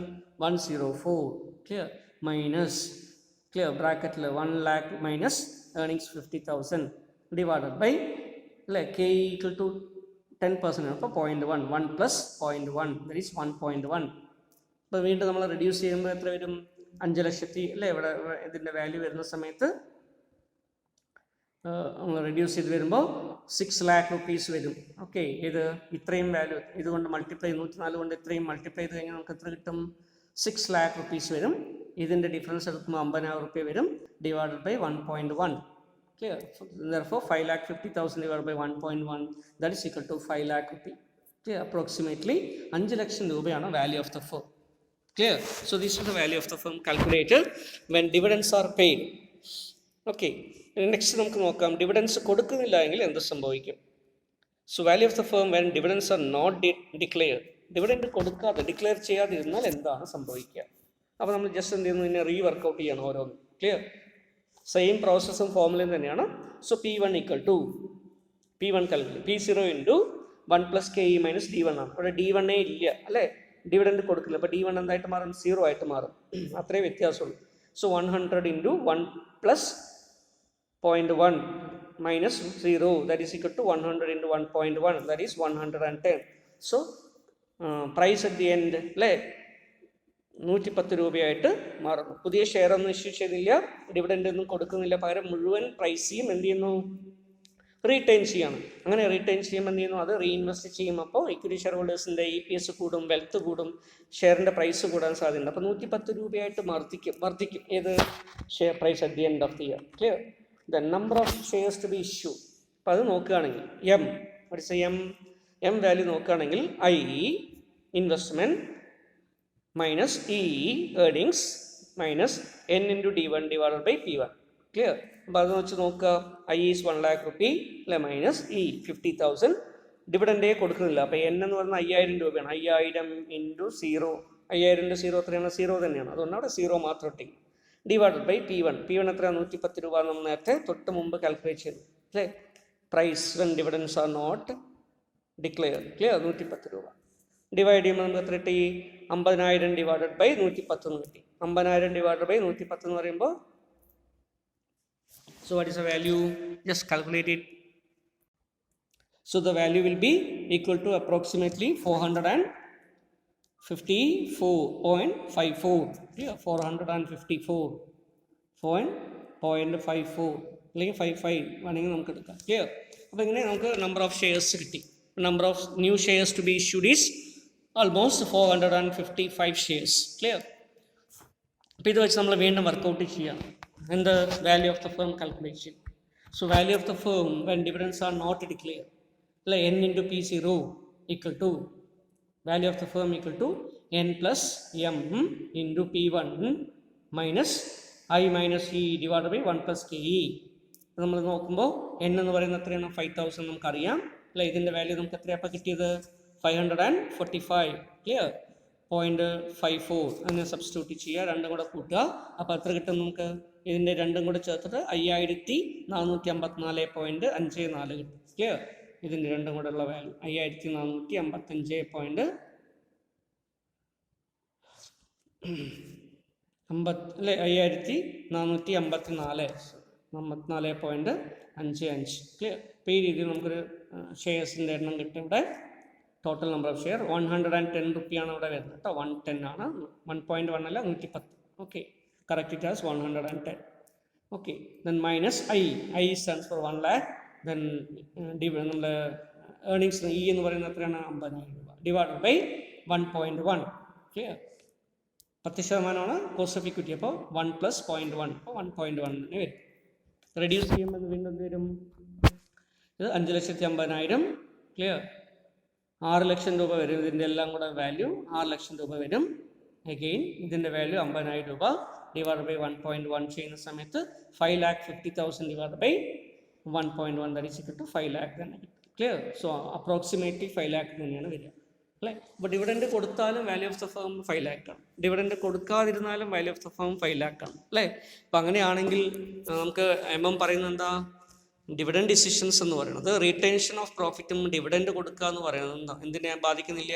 A: 104. Clear? Minus, clear, ബ്രാക്കറ്റിൽ 1 lakh minus earnings 50,000 divided by അല്ലേ, K ഈക്വൽ ടു 10% അപ്പോൾ 0.1. 1 പ്ലസ് 0.1 ദാറ്റ് ഈസ് 1.1. അപ്പോൾ വീണ്ടും നമ്മൾ റെഡ്യൂസ് ചെയ്യുമ്പോൾ എത്ര വരും? 5 ലക്ഷത്തി അല്ലേ, ഇവിടെ ഇതിൻ്റെ വാല്യൂ വരുന്ന സമയത്ത് നമ്മൾ റെഡ്യൂസ് ചെയ്ത് വരുമ്പോൾ 6 lakh റുപ്പീസ് വരും. ഓക്കെ, ഇത് ഇത്രയും വാല്യൂ ഇതുകൊണ്ട് മൾട്ടിപ്ലൈ 104 കൊണ്ട് ഇത്രയും മൾട്ടിപ്ലൈ ചെയ്ത് കഴിഞ്ഞാൽ നമുക്ക് എത്ര കിട്ടും? 6 lakh റുപ്പീസ് വരും. ഇതിൻ്റെ ഡിഫറൻസ് എടുക്കുമ്പോൾ 50,000 റുപ്യ വരും divided by 1.1. Clear? therefore 5,50,000 divide by 1.1 that is equal to 5 lakh rupee. Clear? Approximately 5 ലക്ഷം രൂപയാണ് value of the firm. Clear? So this is the value of the firm calculated when dividends are paid. Okay, next നമുക്ക് നോക്കാം dividends കൊടുക്കുന്നില്ല എങ്കിൽ എന്ത് സംഭവിക്കും. So value of the firm when dividends are not declared. Dividend കൊടുക്കാതെ declare ചെയ്യാതിരുന്നാൽ എന്താണ് സംഭവിക്കുക? അപ്പോൾ നമ്മൾ ജസ്റ്റ് എന്ത് ചെയ്യുന്നു? ഇതിനെ റീവർക്കൗട്ട് ചെയ്യണം ഓരോന്ന്. ക്ലിയർ? സെയിം പ്രോസസ്സും ഫോമുലയും തന്നെയാണ്. So P1 equal to P1 calculate P0 into 1 plus KE minus D1 ആണ്. ഇവിടെ D1 ഇല്ല അല്ലേ, ഡിവിഡൻഡ് കൊടുക്കില്ല. അപ്പോൾ D1 എന്തായിട്ട് മാറും? 0 ആയിട്ട് മാറും. അത്രേ വ്യത്യാസമുള്ളൂ. So 100 into 1 plus 0.1 minus 0 that is equal to 100 into 1.1 that is 110. So price at the end അല്ലേ 110 രൂപയായിട്ട് മാറുന്നു. പുതിയ ഷെയർ ഒന്നും ഇഷ്യൂ ചെയ്തില്ല, ഡിവിഡൻഡ് ഒന്നും കൊടുക്കുന്നില്ല, പകരം മുഴുവൻ പ്രൈസിയും എന്ത് ചെയ്യുന്നു? റീറ്റെയിൻ ചെയ്യണം. അങ്ങനെ റീറ്റെയിൻ ചെയ്യുമ്പോൾ എന്ത് ചെയ്യുന്നു? അത് റീഇൻവെസ്റ്റ് ചെയ്യുമ്പോൾ അപ്പോൾ ഇക്വിറ്റി ഷെയർ ഹോൾഡേഴ്സിൻ്റെ EPS കൂടും, വെൽത്ത് കൂടും, ഷെയറിൻ്റെ പ്രൈസ് കൂടാൻ സാധ്യതയുണ്ട്. അപ്പോൾ 110 രൂപയായിട്ട് വർദ്ധിക്കും ഏത് share price at the end of the year. Clear? The number of shares to be issue. അപ്പോൾ അത് നോക്കുകയാണെങ്കിൽ എം വാല്യൂ നോക്കുകയാണെങ്കിൽ I investment minus E earnings minus N into D1 divided by P1. Clear? അപ്പോൾ അത് വെച്ച് നോക്കുക. I is 1 lakh rupee അല്ലെ, minus E 50,000. ഡിവിഡൻഡേ കൊടുക്കുന്നില്ല. അപ്പോൾ N എന്ന് പറയുന്നത് 5000 രൂപയാണ്. 5000 ഇൻറ്റു 0. 5000 ഇൻറ്റു 0 എത്രയാണ്? 0 തന്നെയാണ്. അതുകൊണ്ട് അവിടെ 0 മാത്രം ഇട്ടേക്കും. ഡിവൈഡഡ് ബൈ P1 എത്രയാണ്? 110 രൂപ നമ്മൾ നേരത്തെ തൊട്ട് മുമ്പ് കാൽക്കുലേറ്റ് ചെയ്തു അല്ലേ. price when dividends are not declared. Clear? 110 രൂപ. ഡിവൈഡ് ചെയ്യുമ്പോൾ നമുക്ക് എത്ര കിട്ടി? 50,000 ഡിവൈഡഡ് ബൈ 110 കിട്ടി. 50,000 ഡിവൈഡഡ് ബൈ 110 എന്ന് പറയുമ്പോൾ, so what is the value? Just calculate it. So the value will be equal to approximately 454.54. Yeah, 454.54 അല്ലെങ്കിൽ 55 വേണമെങ്കിൽ നമുക്ക് എടുക്കാം. ക്ലിയർ? അപ്പോൾ ഇങ്ങനെ നമുക്ക് നമ്പർ ഓഫ് ഷെയർസ് കിട്ടി. Number of new shares to be issued is almost 455 shares. Clear? അപ്പോൾ ഇത് വെച്ച് നമ്മൾ വീണ്ടും വർക്കൗട്ട് ചെയ്യാം. എന്ത്? Value of the firm calculation. So value of the firm when dividends are not declare, അല്ലെ, n into P0 equal to value of the firm equal to n plus m into P1 minus I minus e divided by 1 plus KE. നമ്മൾ നോക്കുമ്പോൾ n എന്ന് പറയുന്നത് എത്രയാണ്? 5,000 നമുക്കറിയാം, അല്ലെ. ഇതിൻ്റെ value നമുക്ക് എത്രയപ്പോൾ കിട്ടിയത്? 545. ക്ലിയർ? 0.54 അങ്ങനെ സബ്സ്റ്റിറ്റ്യൂട്ട് ചെയ്യുക, രണ്ടും കൂടെ കൂട്ടുക. അപ്പോൾ എത്ര കിട്ടും നമുക്ക്? ഇതിൻ്റെ രണ്ടും കൂടെ ചേർത്തിട്ട് 5454.54 കിട്ടും. ക്ലിയർ? ഇതിൻ്റെ രണ്ടും കൂടെ ഉള്ള വാല്യൂ 5455 അല്ലേ, 5454.55. ക്ലിയർ? ഇപ്പോൾ ഈ രീതിയിൽ നമുക്കൊരു ഷെയർസിൻ്റെ എണ്ണം കിട്ടും. ഇവിടെ ടോട്ടൽ നമ്പർ ഓഫ് ഷെയർ 110 റുപ്പിയാണ് ഇവിടെ വരുന്നത് കേട്ടോ. 110 ആണ്, 1.1 അല്ല, 110. Okay, correct it as 110. Okay, then minus I stands for 1 lakh. Then നമ്മുടെ ഏർണിങ്സ് ഇ എന്ന് പറയുന്നത് എത്രയാണ്? 50,000 രൂപ divide by 1.1. Clear? 10% cost of equity. അപ്പോൾ 1 + 0.1, അപ്പോൾ 1.1 തന്നെ വരും. റെഡ്യൂസ് ചെയ്യുമ്പോൾ വീണ്ടും എന്ത് വരും? ഇത് 5,50,000. ക്ലിയർ? 6 ലക്ഷം രൂപ വരും. ഇതിൻ്റെ എല്ലാം കൂടെ വാല്യൂ 6 ലക്ഷം രൂപ വരും. അഗെയിൻ ഇതിൻ്റെ വാല്യൂ 50,000 രൂപ ഡിവൈഡ് ബൈ 1.1 ചെയ്യുന്ന സമയത്ത് 5,50,000 divide by 1.1, that is equal to 5 lakh തന്നെ കിട്ടും. ക്ലിയർ? സോ അപ്രോക്സിമേറ്റ്ലി 5 lakh തന്നെയാണ് വരിക, അല്ലേ. അപ്പോൾ ഡിവിഡൻഡ് കൊടുത്താലും value of the firm 5 lakh ആണ്, ഡിവിഡൻഡ് കൊടുക്കാതിരുന്നാലും value of the firm 5 lakh ആണ്, അല്ലേ. അപ്പം അങ്ങനെയാണെങ്കിൽ നമുക്ക് പറയുന്നത് എന്താ? ഡിവിഡൻഡ് ഡിസിഷൻസ് എന്ന് പറയുന്നത് റീറ്റെൻഷൻ ഓഫ് പ്രോഫിറ്റും ഡിവിഡൻഡ് കൊടുക്കുക എന്ന് പറയുന്നത് എന്തിനെ ബാധിക്കുന്നില്ല?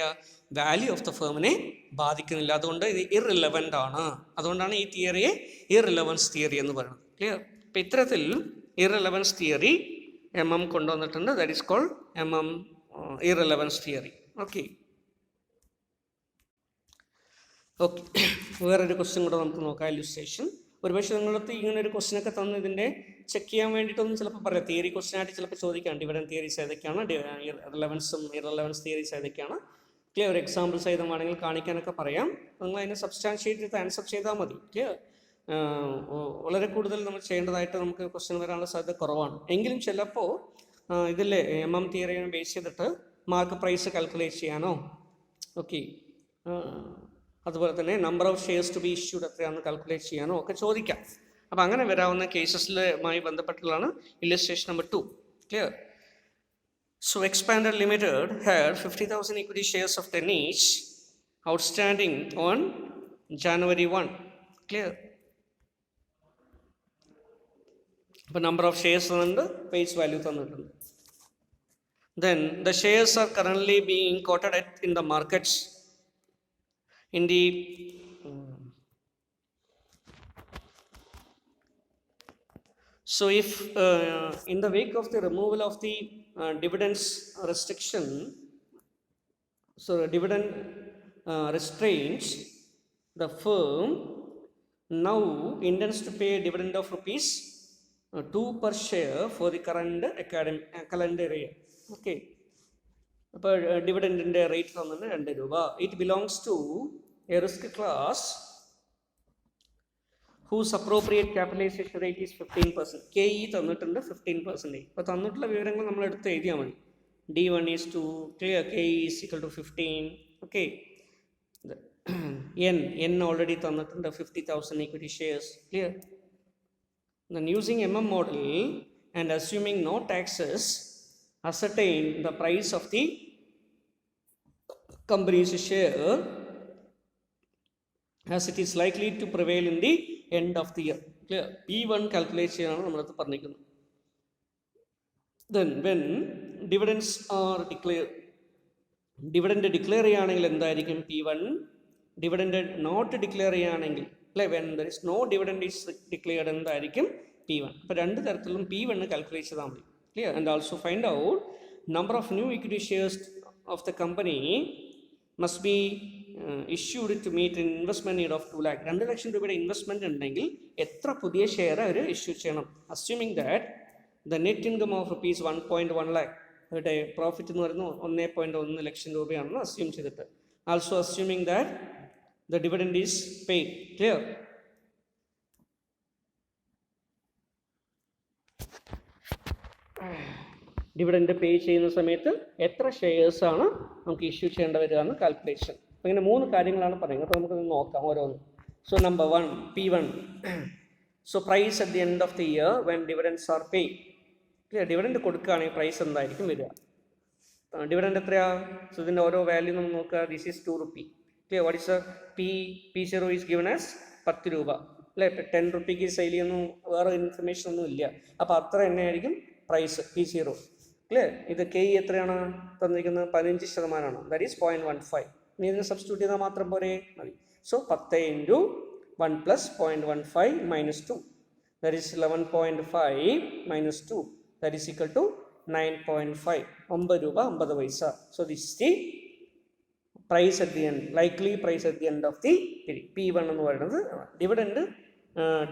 A: വാല്യൂ ഓഫ് ദ ഫേമിനെ ബാധിക്കുന്നില്ല. അതുകൊണ്ട് ഇത് ഇർറിലവൻ്റ് ആണ്. അതുകൊണ്ടാണ് ഈ തിയറിയെ ഇർറിലവൻസ് തിയറി എന്ന് പറയുന്നത്. ക്ലിയർ? അപ്പം ഇത്തരത്തിൽ ഇർറിലവൻസ് തിയറി കൊണ്ടുവന്നിട്ടുണ്ട്. That is called irrelevance theory. Okay, വേറൊരു ക്വസ്റ്റ്യൻ കൂടെ നമുക്ക് നോക്കാം. ഇല്ലുസ്ട്രേഷൻ. ഒരുപക്ഷെ നിങ്ങളടുത്ത് ഇങ്ങനെ ഒരു ക്വസ്റ്റ്യനൊക്കെ തന്ന് ഇതിൻ്റെ ചെക്ക് ചെയ്യാൻ വേണ്ടിയിട്ടൊന്നും ചിലപ്പോൾ പറയാം. തിയറി ക്വസ്റ്റ്യൻ ആയിട്ട് ചിലപ്പോൾ ചോദിക്കാം. ഡിവിഡൻഡ് തിയറീസ് ഏതൊക്കെയാണ്, റിലവൻസും ഇറലവൻസ് തിയറീസ് ഏതൊക്കെയാണ്. ക്ലിയർ? ഒരു എക്സാമ്പിൾ സഹിതം വേണമെങ്കിൽ കാണിക്കാനൊക്കെ പറയാം. നിങ്ങൾ അതിനെ സബ്സ്റ്റാൻഷിയേറ്റ് ചെയ്ത് ആൻസർ ചെയ്താൽ മതി. ക്ലിയർ? വളരെ കൂടുതൽ നമ്മൾ ചെയ്യേണ്ടതായിട്ട് നമുക്ക് ക്വസ്റ്റ്യൻ വരാനുള്ള സാധ്യത കുറവാണ്. എങ്കിലും ചിലപ്പോൾ ഇതിൽ തിയറിയെ ബേസ് ചെയ്തിട്ട് മാർക്ക് പ്രൈസ് കാൽക്കുലേറ്റ് ചെയ്യാനോ, ഓക്കെ, അതുപോലെ തന്നെ number of shares to be issued എത്രയാണെന്ന് കാൽക്കുലേറ്റ് ചെയ്യാനോ ഒക്കെ ചോദിക്കാം. അപ്പം അങ്ങനെ വരാവുന്ന കേസസുമായി ബന്ധപ്പെട്ടുള്ളതാണ് illustration number 2. Clear? So Expander Limited had 50,000 equity shares of 10 each outstanding on January 1. Clear? The number of shares and face value. Then the shares are currently being quoted in the markets in the so if in the wake of the removal of the dividends restriction, so dividend restraints, the firm now intends to pay a dividend of rupees 2 per share for the current calendar year. Okay, അപ്പോൾ ഡിവിഡൻഡിൻ്റെ rate തന്നിട്ട് 2 രൂപ. It belongs to a risk class whose appropriate capitalization rate is 15%. KE തന്നിട്ടുണ്ട് 15%. അപ്പോൾ തന്നിട്ടുള്ള വിവരങ്ങൾ നമ്മൾ എടുത്ത് എഴുതിയാൽ മതി. D1 is 2, clear, KE is equal to 15. Okay, N already തന്നിട്ടുണ്ട് 50,000 equity shares. Clear? Then using model and assuming no taxes, ascertain the price of the company's share as it is likely to prevail in the end of the year. Clear? P1 calculation ആണ് നമ്മളത് പറഞ്ഞിരിക്കുന്നത്. Then when dividends are declared, dividend declare ചെയ്യുകയാണെങ്കിൽ എന്തായിരിക്കും P1, dividend not declare ചെയ്യുകയാണെങ്കിൽ അല്ലെ when there is no dividend is declared എന്തായിരിക്കും P1. അപ്പോൾ രണ്ട് തരത്തിലും P1 കാൽക്കുലേറ്റ് ചെയ്താൽ മതി. Clear. And also find out number of new equity shares of the company must be issued to meet investment need of 2 lakh. 2 ലക്ഷം രൂപയുടെ investment ഉണ്ടെങ്കിൽ എത്ര പുതിയ ഷെയർ അവർ ഇഷ്യൂ ചെയ്യണം? Assuming that the net income of rupees 1.1 lakh, അവരുടെ profit എന്ന് പറയുന്നത് 1.1 ലക്ഷം രൂപയാണെന്ന് അസ്യൂം ചെയ്തിട്ട്. Also assuming that the dividend is paid. Clear. Dividend pay ചെയ്യുന്ന സമയത്ത് എത്ര ഷെയർസ് ആണ് നമുക്ക് ഇഷ്യൂ ചെയ്യേണ്ടി വരിക എന്ന് കാൽക്കുലേഷൻ. അപ്പോൾ ഇങ്ങനെ 3 കാര്യങ്ങളാണ് പറയുന്നത്. അപ്പോൾ നമുക്ക് നോക്കാം ഓരോന്ന്. So number 1 P1. So price at the end of the year when dividends are paid. Clear. Dividend കൊടുക്കുകയാണെങ്കിൽ പ്രൈസ് എന്തായിരിക്കും വരിക? ഡിവിഡൻഡ് എത്രയാ? സോ ഇതിൻ്റെ ഓരോ വാല്യൂ നമ്മൾ നോക്കുക. This is 2 rupee. Clear. What is P0 is given as 10 രൂപ അല്ലേ. 10 rupeeക്ക് സെയിൽ ചെയ്യുന്നു, വേറെ ഇൻഫർമേഷൻ ഒന്നും ഇല്ല. അപ്പോൾ അത്ര തന്നെയായിരിക്കും പ്രൈസ് P0. ക്ലിയർ. ഇത് K എത്രയാണ് തന്നിരിക്കുന്നത്? 15%. That is 0.15. ഇനി ഇതിനെ സബ്സ്റ്റിറ്റ്യൂട്ട് ചെയ്താൽ മാത്രം പോരെ? മതി. So 10 × 1 + 0.15 - 2, that is 11.5 - 2, that is equal to 9.5. 9 രൂപ 50 പൈസ. So this is the price at the end, likely price at the end of the period. P1 എന്ന് പറയുന്നത് ഡിവിഡൻഡ്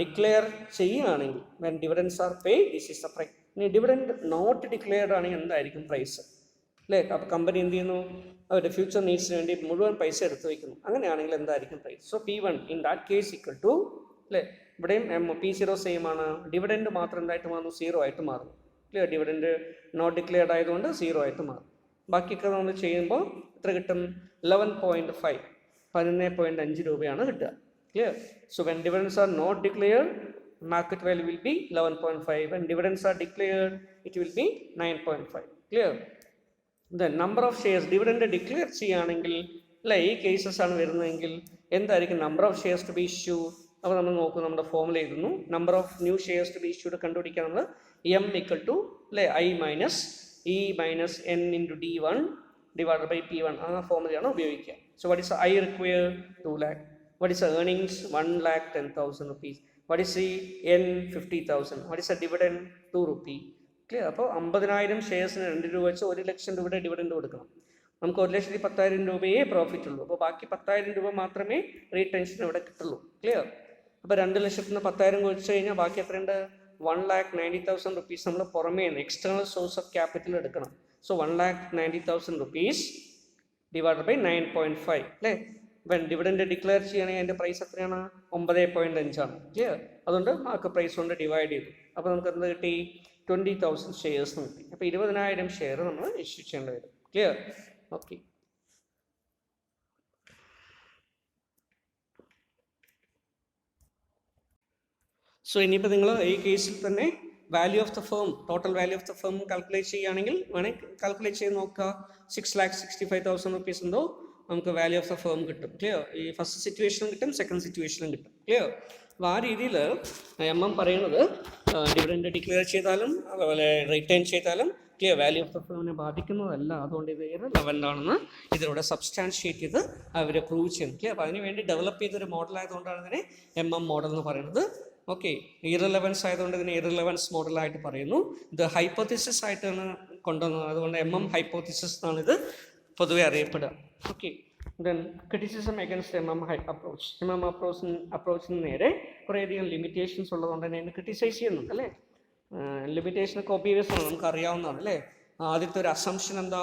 A: ഡിക്ലെയർ ചെയ്യുകയാണെങ്കിൽ when dividends are paid, this is the price. ഇനി dividend not declared ആണെങ്കിൽ എന്തായിരിക്കും price അല്ലേ? അപ്പോൾ company എന്ത് ചെയ്യുന്നു? അവരുടെ ഫ്യൂച്ചർ നീഡ്സിന് വേണ്ടി മുഴുവൻ പൈസ എടുത്തു വയ്ക്കുന്നു. അങ്ങനെയാണെങ്കിൽ എന്തായിരിക്കും price? So P1 in that case equal to അല്ലേ, ഇവിടെയും P0 സെയിം ആണ്. ഡിവിഡൻഡ് മാത്രം എന്തായിട്ട് മാറുന്നു? 0 ആയിട്ട് മാറുന്നു. ക്ലിയർ. ഡിവിഡൻഡ് നോട്ട് ഡിക്ലെയർഡ് ആയതുകൊണ്ട് 0 ആയിട്ട് മാറും. ബാക്കിയൊക്കെ നമ്മൾ ചെയ്യുമ്പോൾ എത്ര കിട്ടും? 11.5, 11.5 രൂപയാണ് കിട്ടുക. Clear. So when dividends are not declared, market value will be 11.5. When dividends are declared, it will be 9.5. Clear. Then number of shares dividend declare ചെയ്യുകയാണെങ്കിൽ അല്ല, ഈ കേസസ് ആണ് വരുന്നതെങ്കിൽ എന്തായിരിക്കും number of shares to be issue? അപ്പോൾ നമ്മൾ നോക്കും, നമ്മുടെ ഫോമുല എഴുതുന്നു. Number of new shares to be issued കണ്ടുപിടിക്കാൻ നമ്മൾ M = അല്ലേ I - E - N × D1 / P1 ആ ഫോമുലയാണ് ഉപയോഗിക്കുക. So what is I require? 2 lakh. What is earnings? 1,10,000 rupees. What is N? 50,000. What is dividend? 2 rupee. Clear. അപ്പോൾ 50,000 ഷെയർസിന് 2 രൂപ വെച്ച് 1 ലക്ഷം രൂപയുടെ dividend കൊടുക്കണം. നമുക്ക് 1,10,000 രൂപയെ പ്രോഫിറ്റ് ഉള്ളൂ. അപ്പോൾ ബാക്കി 10,000 രൂപ മാത്രമേ റീടെൻഷൻ ഇവിടെ കിട്ടുള്ളൂ. ക്ലിയർ. അപ്പോൾ 2 ലക്ഷത്തിന് 10,000 കുറിച്ച് കഴിഞ്ഞാൽ ബാക്കി എത്രയുണ്ട്? 1,90,000 rupees നമ്മൾ പുറമേ എക്സ്റ്റേണൽ സോഴ്സ് ഓഫ് ക്യാപിറ്റൽ എടുക്കണം. സോ 1,90,000 rupees / 9.5 അല്ലേ. വെൻ ഡിവിഡൻഡ് ഡിക്ലെയർ ചെയ്യണമെങ്കിൽ അതിൻ്റെ പ്രൈസ് എത്രയാണ്? 9.5 ആണ്. ക്ലിയർ. അതുകൊണ്ട് മാർക്ക് പ്രൈസ് കൊണ്ട് ഡിവൈഡ് ചെയ്തു. അപ്പോൾ നമുക്ക് എന്ത് കിട്ടി? 20,000 ഷെയർസ് കിട്ടി. അപ്പോൾ 20,000 ഷെയർ നമ്മൾ ഇഷ്യൂ ചെയ്യേണ്ടി വരും. ക്ലിയർ. ഓക്കെ. സോ ഇനിയിപ്പോൾ നിങ്ങൾ ഈ കേസിൽ തന്നെ value of the firm, total value of the firm calculate ചെയ്യുകയാണെങ്കിൽ വേണമെങ്കിൽ കാൽക്കുലേറ്റ് ചെയ്ത് നോക്കുക. 6,65,000 rupees എന്തോ നമുക്ക് വാല്യൂ ഓഫ് ദ ഫേം കിട്ടും. ക്ലിയർ. ഈ ഫസ്റ്റ് സിറ്റുവേഷനും കിട്ടും, സെക്കൻഡ് സിറ്റുവേഷനും കിട്ടും. ക്ലിയർ. അപ്പോൾ ആ രീതിയിൽ പറയുന്നത് ഡിവിഡൻഡ് ഡിക്ലെയർ ചെയ്താലും അതുപോലെ റിട്ടേൺ ചെയ്താലും ക്ലിയർ വാല്യൂ ഓഫ് ദ ഫേമിനെ ബാധിക്കുന്നതല്ല. അതുകൊണ്ട് ഇത് ഇറലവൻ്റ് ആണെന്ന് ഇതിലൂടെ സബ്സ്റ്റാൻഷിയേറ്റ് ചെയ്ത് അവർ പ്രൂവ് ചെയ്യുന്നു. ക്ലിയർ. അപ്പോൾ അതിനുവേണ്ടി ഡെവലപ്പ് ചെയ്തൊരു മോഡൽ ആയതുകൊണ്ടാണ് ഇതിനെ മോഡൽ എന്ന് പറയുന്നത്. ഓക്കെ. ഇറലവൻസ് ആയതുകൊണ്ട് ഇതിനെ ഇറലവൻസ് മോഡലായിട്ട് പറയുന്നു. ഇത് ഹൈപ്പോത്തിസിസ് ആയിട്ടാണ് കൊണ്ടുവന്നത്. അതുകൊണ്ട് ഹൈപ്പോത്തിസിസ് എന്നാണ് ഇത് പൊതുവെ അറിയപ്പെടുക. Okay. Then criticism against approach. അപ്രോച്ചിന് നേരെ കുറേയധികം ലിമിറ്റേഷൻസ് ഉള്ളതുകൊണ്ട് തന്നെ ഇതിനെ ക്രിറ്റിസൈസ് ചെയ്യുന്നുണ്ട് അല്ലേ. ലിമിറ്റേഷനൊക്കെ ഒബിയസ് ആണ്, നമുക്ക് അറിയാവുന്നതാണ് അല്ലേ. ആദ്യത്തെ ഒരു അസംഷൻ എന്താ?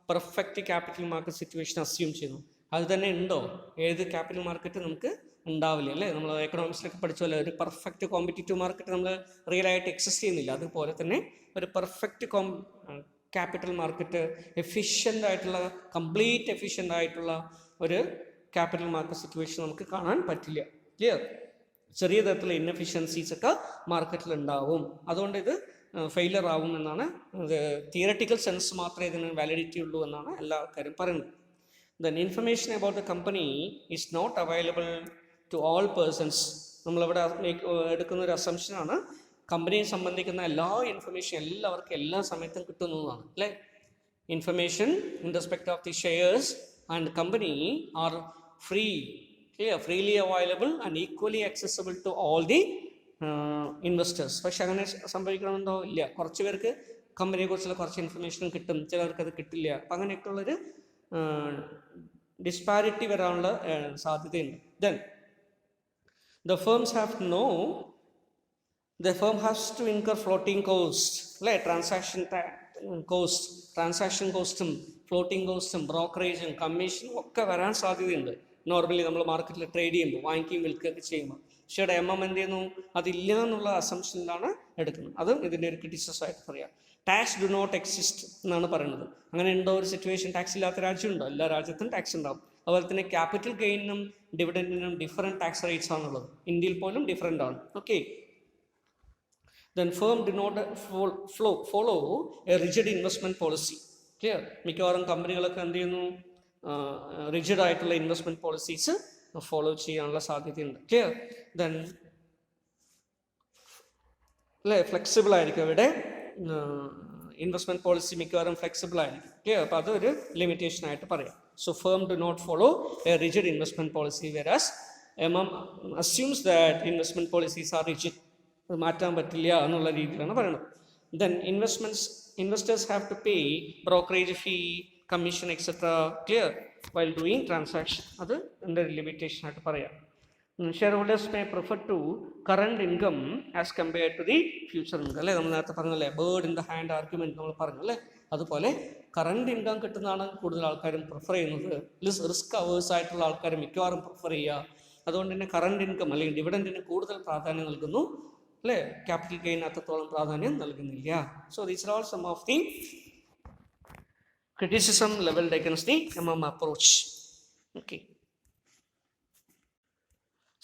A: Perfect capital market situation assume ചെയ്യുന്നു. അത് തന്നെ ഉണ്ടോ? ഏത് ക്യാപിറ്റൽ മാർക്കറ്റ് നമുക്ക് ഉണ്ടാവില്ല അല്ലേ. നമ്മൾ എക്കണോമിക്സിലൊക്കെ പഠിച്ചല്ലോ, ഒരു പെർഫെക്റ്റ് കോമ്പറ്റീറ്റീവ് മാർക്കറ്റ് നമ്മൾ റിയൽ ആയിട്ട് എക്സിസ്റ്റ് ചെയ്യുന്നില്ല. അതുപോലെ തന്നെ ഒരു പെർഫെക്റ്റ് ക്യാപിറ്റൽ മാർക്കറ്റ്, എഫിഷ്യൻ്റ് ആയിട്ടുള്ള, കംപ്ലീറ്റ് എഫിഷ്യൻ്റ് ആയിട്ടുള്ള ഒരു ക്യാപിറ്റൽ മാർക്കറ്റ് സിറ്റുവേഷൻ നമുക്ക് കാണാൻ പറ്റില്ല. ക്ലിയർ. ചെറിയ തരത്തിലുള്ള ഇൻഎഫിഷ്യൻസീസ് ഒക്കെ മാർക്കറ്റിൽ ഉണ്ടാവും. അതുകൊണ്ട് ഇത് ഫെയിലർ ആവും എന്നാണ്, തിയററ്റിക്കൽ സെൻസ് മാത്രമേ ഇതിന് വാലിഡിറ്റി ഉള്ളൂ എന്നാണ് എല്ലാ ആൾക്കാരും പറയുന്നത്. Then information about the company is not available to all persons. നമ്മളിവിടെ എടുക്കുന്ന ഒരു അസംഷനാണ്, കമ്പനിയെ സംബന്ധിക്കുന്ന എല്ലാ ഇൻഫർമേഷൻ എല്ലാവർക്കും എല്ലാ സമയത്തും കിട്ടുന്നതാണ് അല്ലേ. Information in respect of the shares and company are freely available and equally accessible to all the investors. പക്ഷെ അങ്ങനെ സംഭവിക്കണമെന്നോ ഇല്ല. കുറച്ച് പേർക്ക് കമ്പനിയെ കുറിച്ചുള്ള കുറച്ച് ഇൻഫർമേഷൻ കിട്ടും, ചിലർക്ക് അത് കിട്ടില്ല. അപ്പം അങ്ങനെയൊക്കെയുള്ളൊരു ഡിസ്പാരിറ്റി വരാനുള്ള സാധ്യതയുണ്ട്. Then the firms have to know, the firm has to incur floating cost അല്ലേ, transaction കോസ്റ്റും ഫ്ലോട്ടിംഗ് കോസ്റ്റും ബ്രോക്കറേജും കമ്മീഷനും ഒക്കെ വരാൻ സാധ്യതയുണ്ട്. നോർമലി നമ്മൾ മാർക്കറ്റിൽ ട്രേഡ് ചെയ്യുമ്പോൾ വാങ്ങിക്കുകയും വിൽക്കുകയൊക്കെ ചെയ്യുമ്പോൾ. പക്ഷേ MM എന്ത് ചെയ്യുന്നു, അതില്ല എന്നുള്ള അസംഷനിലാണ് എടുക്കുന്നത്. അതും ഇതിൻ്റെ ഒരു ക്രിറ്റിസിസം ആയിട്ട് പറയാം. ടാക്സ് ഡു നോട്ട് എക്സിസ്റ്റ് എന്നാണ് പറയുന്നത്. അങ്ങനെ ഉണ്ടോ ഒരു സിറ്റുവേഷൻ? ടാക്സ് ഇല്ലാത്ത രാജ്യമുണ്ടോ? എല്ലാ രാജ്യത്തും ടാക്സ് ഉണ്ടാവും. അതുപോലെ തന്നെ ക്യാപിറ്റൽ ഗെയിനും ഡിവിഡൻഡിനും ഡിഫറെൻറ്റ് ടാക്സ് റേറ്റ്സ് ആണുള്ളത്. ഇന്ത്യയിൽ പോലും ഡിഫറെൻ്റ് ആണ്. Okay. Then firm do not follow a rigid investment policy. Clear? മിക്കവാറും കമ്പനികളൊക്കെ എന്ത് ചെയ്യുന്നു, റിജിഡ് ആയിട്ടുള്ള ഇൻവെസ്റ്റ്മെൻറ്റ് പോളിസീസ് ഫോളോ ചെയ്യാനുള്ള സാധ്യതയുണ്ട്. ക്ലിയർ? ദെൻ അല്ലേ, ഫ്ലെക്സിബിൾ ആയിരിക്കും അവിടെ ഇൻവെസ്റ്റ്മെൻറ്റ് പോളിസി, മിക്കവാറും ഫ്ലെക്സിബിൾ ആയിരിക്കും. ക്ലിയർ? അപ്പോൾ അതൊരു ലിമിറ്റേഷൻ ആയിട്ട് പറയാം. So firm do not follow a rigid investment policy, whereas MM assumes that investment policies are rigid. അത് മാറ്റാൻ പറ്റില്ല എന്നുള്ള രീതിയിലാണ് പറയുന്നത്. Then investors have to pay brokerage fee, commission etcetera, clear, while doing transaction. അത് എൻ്റെ ഒരു ലിമിറ്റേഷൻ ആയിട്ട് പറയാം. Shareholders may prefer to current income as compared to the future income. അല്ലേ, നമ്മൾ നേരത്തെ പറഞ്ഞല്ലേ, bird in the hand argument നമ്മൾ പറഞ്ഞു അല്ലേ. അതുപോലെ കറണ്ട് ഇൻകം കിട്ടുന്നതാണ് കൂടുതൽ ആൾക്കാരും പ്രിഫർ ചെയ്യുന്നത്. റിസ്ക് അവേഴ്സ് ആയിട്ടുള്ള ആൾക്കാർ മിക്കവാറും പ്രിഫർ ചെയ്യുക. അതുകൊണ്ട് തന്നെ കറണ്ട് ഇൻകം അല്ലെങ്കിൽ ഡിവിഡൻഡിന് കൂടുതൽ പ്രാധാന്യം നൽകുന്നു അല്ലേ, ക്യാപിറ്റൽ ഗെയിൻ അത്രത്തോളം പ്രാധാന്യം നൽകുന്നില്ല. So these are all some of the criticism leveled against the MM approach. Okay.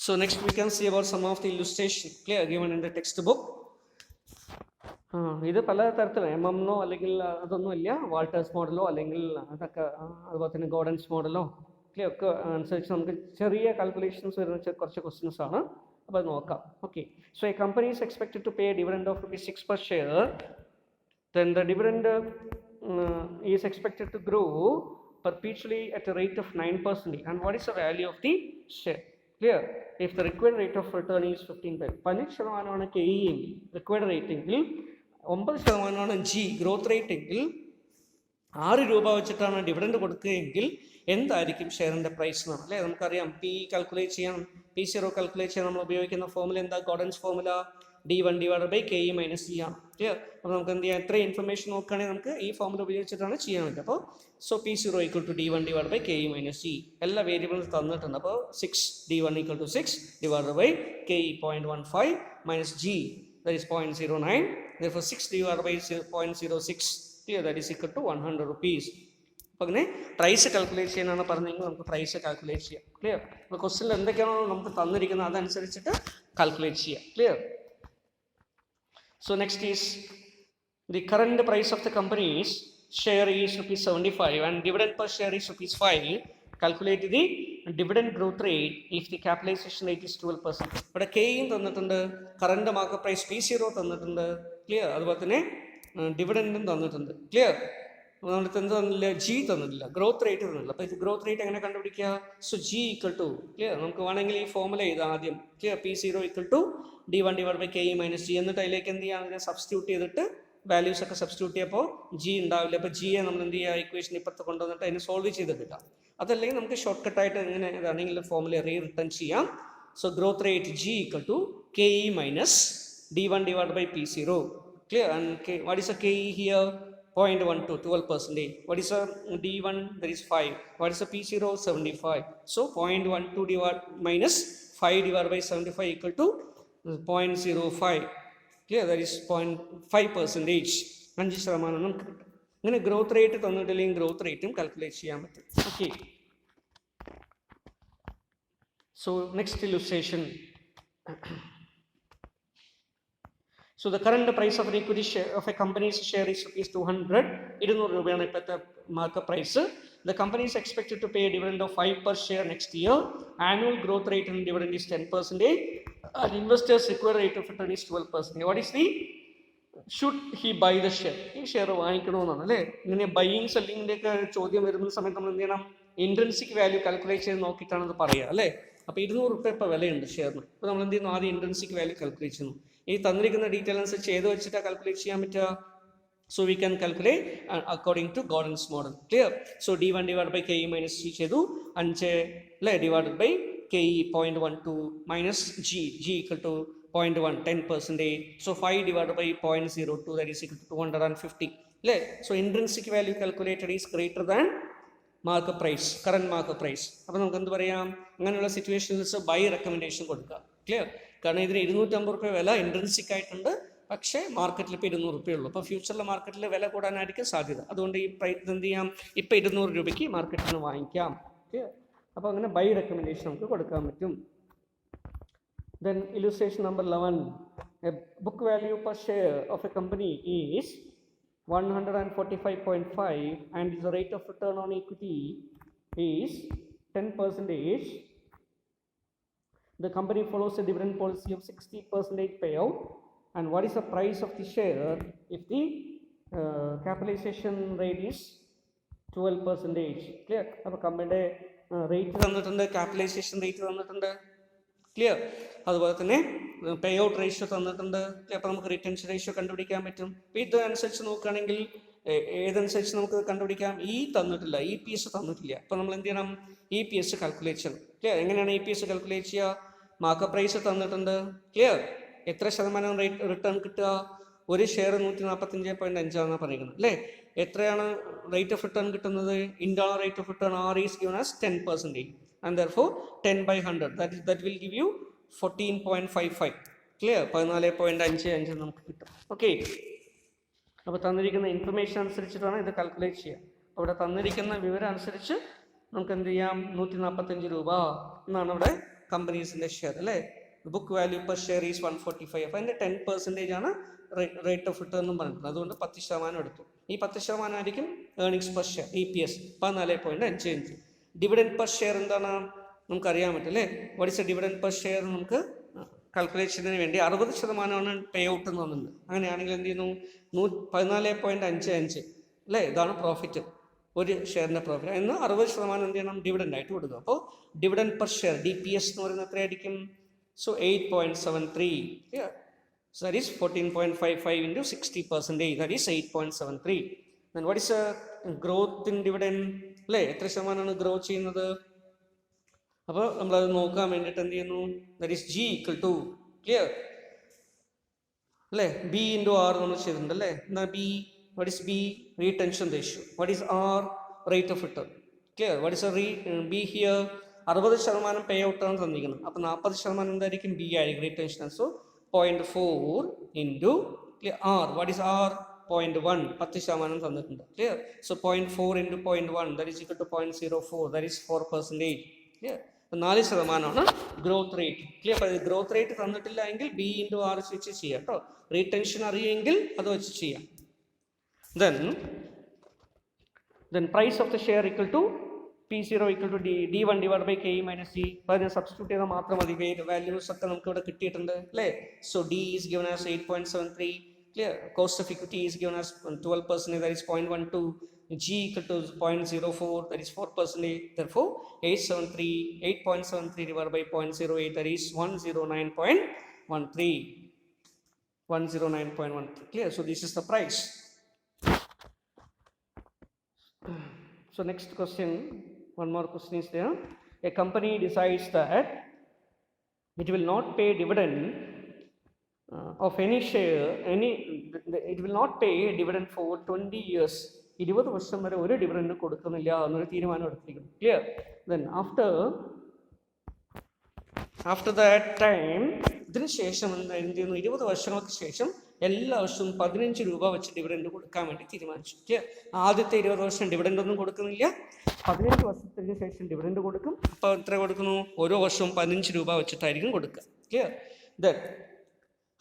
A: So next we can see about some of the illustration clear given in the textbook. ഇത് പല തരത്തിലാണ്. MM-നോ അല്ലെങ്കിൽ അതൊന്നുമില്ല, Walters മോഡലോ അല്ലെങ്കിൽ അതൊക്കെ അതുപോലെ തന്നെ ഗോർഡൻസ് മോഡലോ ക്ലിയർ ഒക്കെ അനുസരിച്ച് നമുക്ക് ചെറിയ കാൽക്കുലേഷൻസ് വരുന്ന കുറച്ച് ക്വസ്റ്റ്യൻസ് ആണ്. അപ്പോൾ അത് നോക്കാം. Okay. So a company is expected to pay dividend of ₹6 per share. Then the dividend is expected to grow perpetually at a rate of 9%. And what is the value of the share? Clear? If the required rate of return is 15%, 15% KE എങ്കിൽ required rate എങ്കിൽ 9% G growth rate എങ്കിൽ ₹6 വെച്ചിട്ടാണ് dividend കൊടുക്കുകയെങ്കിൽ എന്തായിരിക്കും ഷെയറിൻ്റെ price എന്നാണ് അല്ലേ. നമുക്കറിയാം P calculate ചെയ്യാൻ, P0 calculate ചെയ്യാൻ നമ്മൾ ഉപയോഗിക്കുന്ന ഫോമുല എന്താ? ഗോർഡൻസ് ഫോമുല D1/KE - E ആണ്. ക്ലിയർ? അപ്പോൾ നമുക്ക് എന്ത് ചെയ്യാം, എത്ര ഇൻഫർമേഷൻ നോക്കുകയാണെങ്കിൽ നമുക്ക് ഈ ഫോമുല ഉപയോഗിച്ചിട്ടാണ് ചെയ്യാൻ പറ്റുക. അപ്പോൾ സോ P0 = D1/KE - E. എല്ലാ വേരിയബിൾസ് തന്നിട്ടുണ്ട്. അപ്പോൾ 6 D1 = 6 /KE 0.15 - G that is 0.09. Therefore 6 /0.06 clear, that is equal to ₹100. അപ്പോൾ അങ്ങനെ പ്രൈസ് കാൽക്കുലേറ്റ് ചെയ്യാനാണ് പറഞ്ഞെങ്കിൽ നമുക്ക് പ്രൈസ് കാൽക്കുലേറ്റ് ചെയ്യാം. ക്ലിയർ? അപ്പോൾ ക്വസ്റ്റ്യനിൽ എന്തൊക്കെയാണോ നമുക്ക് തന്നിരിക്കുന്നത് അതനുസരിച്ചിട്ട് കാൽക്കുലേറ്റ് ചെയ്യാം. Clear? So next is the current price of the company's share is ₹75 and dividend per share is ₹5. Calculate the dividend growth rate if the capitalization rate is 12%. ഇവിടെ കെയും തന്നിട്ടുണ്ട്, കറണ്ട് മാർക്കറ്റ് പ്രൈസ് P0 തന്നിട്ടുണ്ട്. Clear? അതുപോലെ തന്നെ ഡിവിഡൻഡും തന്നിട്ടുണ്ട്. Clear? നമ്മളിത് എന്ത് തന്നില്ല? G തന്നിട്ടില്ല, ഗ്രോത്ത് റേറ്റ് തന്നില്ല. അപ്പോൾ ഇത് ഗ്രോത്ത് റേറ്റ് എങ്ങനെ കണ്ടുപിടിക്കുക? സോ G = ക്ലിയർ, നമുക്ക് വേണമെങ്കിൽ ഈ ഫോമുല എഴുതാം ആദ്യം. ക്ലിയർ? P0 = D1/KE - G. എന്നിട്ട് അതിലേക്ക് എന്ത് ചെയ്യാം, അതിനെ സബ്സ്റ്റിറ്റ്യൂട്ട് ചെയ്തിട്ട് വാല്യൂസ് ഒക്കെ സബ്സ്റ്റിറ്റ്യൂട്ട് ചെയ്യുമ്പോൾ G ഉണ്ടാവില്ല. അപ്പോൾ Gയെ നമ്മൾ എന്ത് ചെയ്യുക, ഇക്വേഷൻ ഇപ്പുറത്ത് കൊണ്ടുവന്നിട്ട് അതിനെ സോൾവ് ചെയ്തിട്ടില്ല. അതല്ലെങ്കിൽ നമുക്ക് ഷോർട്ട് കട്ടായിട്ട് എങ്ങനെ ഏതാണെങ്കിൽ ഫോമുല റിട്ടേൺ ചെയ്യാം. So growth rate G = KE - D1/P0. Clear? And what is A KE here? 0.12, 12%. What is a D1? That is 5. What is a P0? 75. So 0.12 minus 5/75 equal to 0.05. Clear? That is 0.5%. 5% നമുക്ക് കിട്ടും. അങ്ങനെ growth rate തന്നിട്ടില്ലെങ്കിൽ growth റേറ്റും calculate ചെയ്യാൻ പറ്റും. Okay. So next illustration. So the current price of an equity share of a company's share is ₹200. 200 രൂപയാണ് ഇപ്പോഴത്തെ market price. The company is expected to pay a dividend of 5 per share next year. Annual growth rate in dividend is 10%. an investor's required rate of return is 12%. What is the should he buy the share? ഈ share വാങ്ങിക്കണമെന്നാണ് അല്ലേ. ഇങ്ങനെ buying സെല്ലിങ്ങിൻ്റെ ഒക്കെ ചോദ്യം വരുന്ന സമയത്ത് നമ്മൾ എന്ത് ചെയ്യണം? ഇൻട്രൻസിക് വാല്യൂ കാൽക്കുലേറ്റ് ചെയ്ത് നോക്കിയിട്ടാണ് അത് പറയുക അല്ലേ. അപ്പോൾ 200 രൂപ ഇപ്പോൾ വിലയുണ്ട് ഷെയറിന്. അപ്പോൾ നമ്മൾ എന്ത് ചെയ്യുന്നു? ആദ്യം ഇൻട്രൻസിക് വാല്യൂ കാൽക്കുലേറ്റ് ചെയ്യുന്നു. ഈ തന്നിരിക്കുന്ന ഡീറ്റെയിൽ അനുസരിച്ച് ഏത് വെച്ചിട്ടാണ് കാൽക്കുലേറ്റ് ചെയ്യാൻ പറ്റുക? So we can calculate according to Gordon's model. Clear? So d1 divided by ke minus g ചെയ്തു 5 divided by ke 0.12 minus g equal to 0.1 10%. So 5 divided by 0.02 that is equal to 250. So intrinsic value calculated is greater than market price, current market price. അപ്പോൾ നമുക്ക് എന്ത് പറയാം? അങ്ങനെയുള്ള situations by recommendation കൊടുക്കുക. Clear? കാരണം ഇതിന് 250 രൂപ വില ഇൻട്രൻസിക് ആയിട്ടുണ്ട്, പക്ഷേ മാർക്കറ്റിൽ ഇപ്പോൾ 200 രൂപയുള്ളൂ. അപ്പോൾ ഫ്യൂച്ചറിൽ മാർക്കറ്റിൽ വില കൂടാനായിരിക്കും സാധ്യത. അതുകൊണ്ട് ഈ പ്രൈസ് എന്ത് ചെയ്യാം? ഇപ്പോൾ 200 രൂപയ്ക്ക് മാർക്കറ്റിൽ നിന്ന് വാങ്ങിക്കാം. ക്ലിയർ? അപ്പോൾ അങ്ങനെ ബൈ റെക്കമെൻഡേഷൻ നമുക്ക് കൊടുക്കാൻ പറ്റും. Then illustration number 11. A book value per share of a company is 145.5 and the rate of return on equity is 10%. The company follows a dividend policy of 60% payout. And what is the price of the share if the capitalization rate is 12%? Clear? അപ്പോൾ കമ്പനിയുടെ rate തന്നിട്ടുണ്ട്, capitalisation rate തന്നിട്ടുണ്ട്. Clear? അതുപോലെ തന്നെ pay out ratio തന്നിട്ടുണ്ട്. അപ്പോൾ നമുക്ക് retention ratio കണ്ടുപിടിക്കാൻ പറ്റും. അപ്പോൾ ഇതനുസരിച്ച് നോക്കുകയാണെങ്കിൽ ഏതനുസരിച്ച് നമുക്ക് കണ്ടുപിടിക്കാം? തന്നിട്ടില്ല, EPS തന്നിട്ടില്ല. അപ്പോൾ നമ്മൾ എന്ത് ചെയ്യണം? EPS കാൽക്കുലേറ്റ് ചെയ്യണം. ക്ലിയർ? എങ്ങനെയാണ് EPS കാൽക്കുലേറ്റ് ചെയ്യുക? മാർക്കറ്റ് പ്രൈസ് തന്നിട്ടുണ്ട്. ക്ലിയർ? എത്ര ശതമാനം റിട്ടേൺ കിട്ടുക? ഒരു ഷെയർ 145.5 ആണ് പറയുന്നത് അല്ലേ. എത്രയാണ് റേറ്റ് ഓഫ് റിട്ടേൺ കിട്ടുന്നത്? Internal rate of return R is given as 10%. And therefore 10 by 100 that will give you 14.55. Clear? 14.55 നമുക്ക് കിട്ടും. ഓക്കെ. അപ്പോൾ തന്നിരിക്കുന്ന ഇൻഫർമേഷൻ അനുസരിച്ചിട്ടാണ് ഇത് കാൽക്കുലേറ്റ് ചെയ്യുക. അവിടെ തന്നിരിക്കുന്ന വിവരം അനുസരിച്ച് നമുക്ക് എന്ത് ചെയ്യാം? 145 രൂപ എന്നാണ് അവിടെ കമ്പനീസിൻ്റെ ഷെയർ അല്ലേ. Book value per share is 145. അപ്പോൾ അതിൻ്റെ 10% ആണ് റേറ്റ് ഓഫ് റിട്ടേൺ എന്നും പറഞ്ഞിട്ടുണ്ട്. അതുകൊണ്ട് 10% എടുത്തു. ഈ 10% ആയിരിക്കും earnings per share EPS 14.55. Dividend per share എന്താണ് നമുക്കറിയാൻ പറ്റും അല്ലേ. What is A dividend per share നമുക്ക് കാൽക്കുലേറ്റ് ചെയ്യുന്നതിന് വേണ്ടി 60% പേ ഔട്ട് എന്ന് തോന്നുന്നുണ്ട്. അങ്ങനെയാണെങ്കിൽ എന്ത് ചെയ്യുന്നു? 14.55 അല്ലേ. ഇതാണ് പ്രോഫിറ്റ്, ഒരു ഷെയറിൻ്റെ പ്രോഫിറ്റ്. എന്ന് 60% എന്ത് ചെയ്യണം? ഡിവിഡൻഡ് ആയിട്ട് കൊടുക്കുക. അപ്പോൾ ഡിവിഡൻഡ് പെർ ഷെയർ DPS എന്ന് പറയുന്നത് എത്രയായിരിക്കും? So 8.73. Yeah. So that is 14.55 into 60%. That is 8.73. Then what is a growth in dividend? അല്ലേ, എത്ര ശതമാനമാണ് ഗ്രോ ചെയ്യുന്നത്? അപ്പോൾ നമ്മളത് നോക്കാൻ വേണ്ടിയിട്ട് എന്ത് ചെയ്യുന്നു? That is G equal to, clear അല്ലേ, B into R നമ്മൾ ചെയ്തിട്ടുണ്ട് അല്ലേ. എന്നാൽ B, what is B? Retention ratio. What is R? Rate of return. Clear? What is a B here? 60% പേ ഔട്ടാണ് തന്നിരിക്കുന്നത്. അപ്പോൾ 40% എന്തായിരിക്കും? B ആയിരിക്കും retention. So 0.4 into R. What is R? 0.1. 10% തന്നിട്ടുണ്ട്. Clear? So 0.4 into 0.1 that is equal to 0.04. That is 4%. Clear? 4% growth rate. Clear? അപ്പോൾ growth rate തന്നിട്ടില്ല എങ്കിൽ B into R വെച്ച് ചെയ്യാം കേട്ടോ. റിട്ടൻഷൻ അറിയെങ്കിൽ അത് വെച്ച് ചെയ്യാം. Then price of the share equal to P0 equal to D1 divided by KE minus D. അതിനെ സബ്സ്റ്റിറ്റ്യൂട്ട് ചെയ്താൽ മാത്രം മതി. വാല്യൂസ് ഒക്കെ നമുക്ക് ഇവിടെ കിട്ടിയിട്ടുണ്ട് അല്ലേ. So D is given as 8.73. Clear? Cost of equity is given as 12%, that is 0.12. G equal to 0.04, that is 4%. Therefore 8.73 divided by 0.08, that is 109.13. 109.13. Clear? So this is the price. So next question, one more question is there. A company decides that it will not pay dividend of any share, it will not pay dividend for 20 years. 20 വർഷം വരെ ഒരു dividend കൊടുക്കുന്നില്ല എന്നൊരു തീരുമാനം എടുത്തിരിക്കുന്നു. Clear? Then after that time, ഇതിന് ശേഷം എന്ത് ചെയ്യുന്നു? 20 വർഷങ്ങൾക്ക് ശേഷം എല്ലാ വർഷവും 15 രൂപ വെച്ച് ഡിവിഡൻഡ് കൊടുക്കാൻ വേണ്ടി തീരുമാനിച്ചു. ക്ലിയർ? ആദ്യത്തെ 20 വർഷം ഡിവിഡൻഡ് ഒന്നും കൊടുക്കുന്നില്ല, 15 വർഷത്തിന് ശേഷം ഡിവിഡൻഡ് കൊടുക്കും. അപ്പോൾ എത്ര കൊടുക്കുന്നു? ഓരോ വർഷവും 15 രൂപ വെച്ചിട്ടായിരിക്കും കൊടുക്കുക. Clear? Then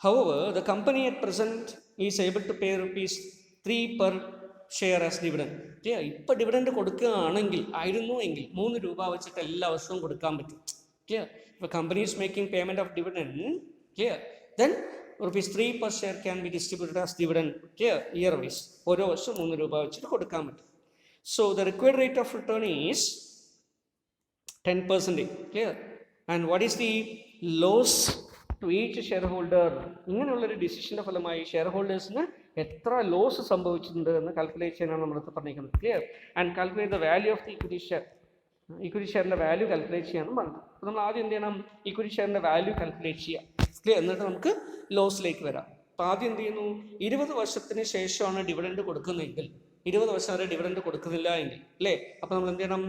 A: however, the company at present is able to pay rupees 3 per share as dividend. Clear? ഇപ്പോൾ ഡിവിഡൻഡ് കൊടുക്കുകയാണെങ്കിൽ 3 രൂപ വെച്ചിട്ട് എല്ലാ വർഷവും കൊടുക്കാൻ പറ്റും. Clear? If a company is making payment of dividend, clear, then rupees 3 per share can be distributed as dividend, clear, year wise. ഓരോ വർഷം 3 രൂപ വെച്ചിട്ട് കൊടുക്കാൻ പറ്റും. So the required rate of return is 10%, clear. And what is the loss to each shareholder? ഇങ്ങനെയുള്ളൊരു ഡിസിഷൻ്റെ ഫലമായി share ഹോൾഡേഴ്സിന് എത്ര loss സംഭവിച്ചിട്ടുണ്ട് എന്ന് കാൽക്കുലേറ്റ് ചെയ്യാനാണ് നമ്മളടുത്ത് പറഞ്ഞിരിക്കുന്നത്, clear. And calculate the value of the equity share. Equity ഷെയറിൻ്റെ വാല്യൂ കാൽക്കുലേറ്റ് ചെയ്യാനും പറഞ്ഞത്. അപ്പോൾ നമ്മൾ ആദ്യം എന്ത് ചെയ്യണം? ഇക്വിറ്റി ഷെയറിൻ്റെ വാല്യൂ കാൽക്കുലേറ്റ് ചെയ്യാം, ക്ലിയർ. എന്നിട്ട് നമുക്ക് ലോസിലേക്ക് വരാം. അപ്പോൾ ആദ്യം എന്ത് ചെയ്യുന്നു? 20 വർഷത്തിന് ശേഷമാണ് ഡിവിഡൻഡ് കൊടുക്കുന്നതെങ്കിൽ, 20 വർഷം വരെ ഡിവിഡൻഡ് കൊടുക്കുന്നില്ല എങ്കിൽ, അല്ലേ, അപ്പോൾ നമ്മൾ എന്ത് ചെയ്യണം?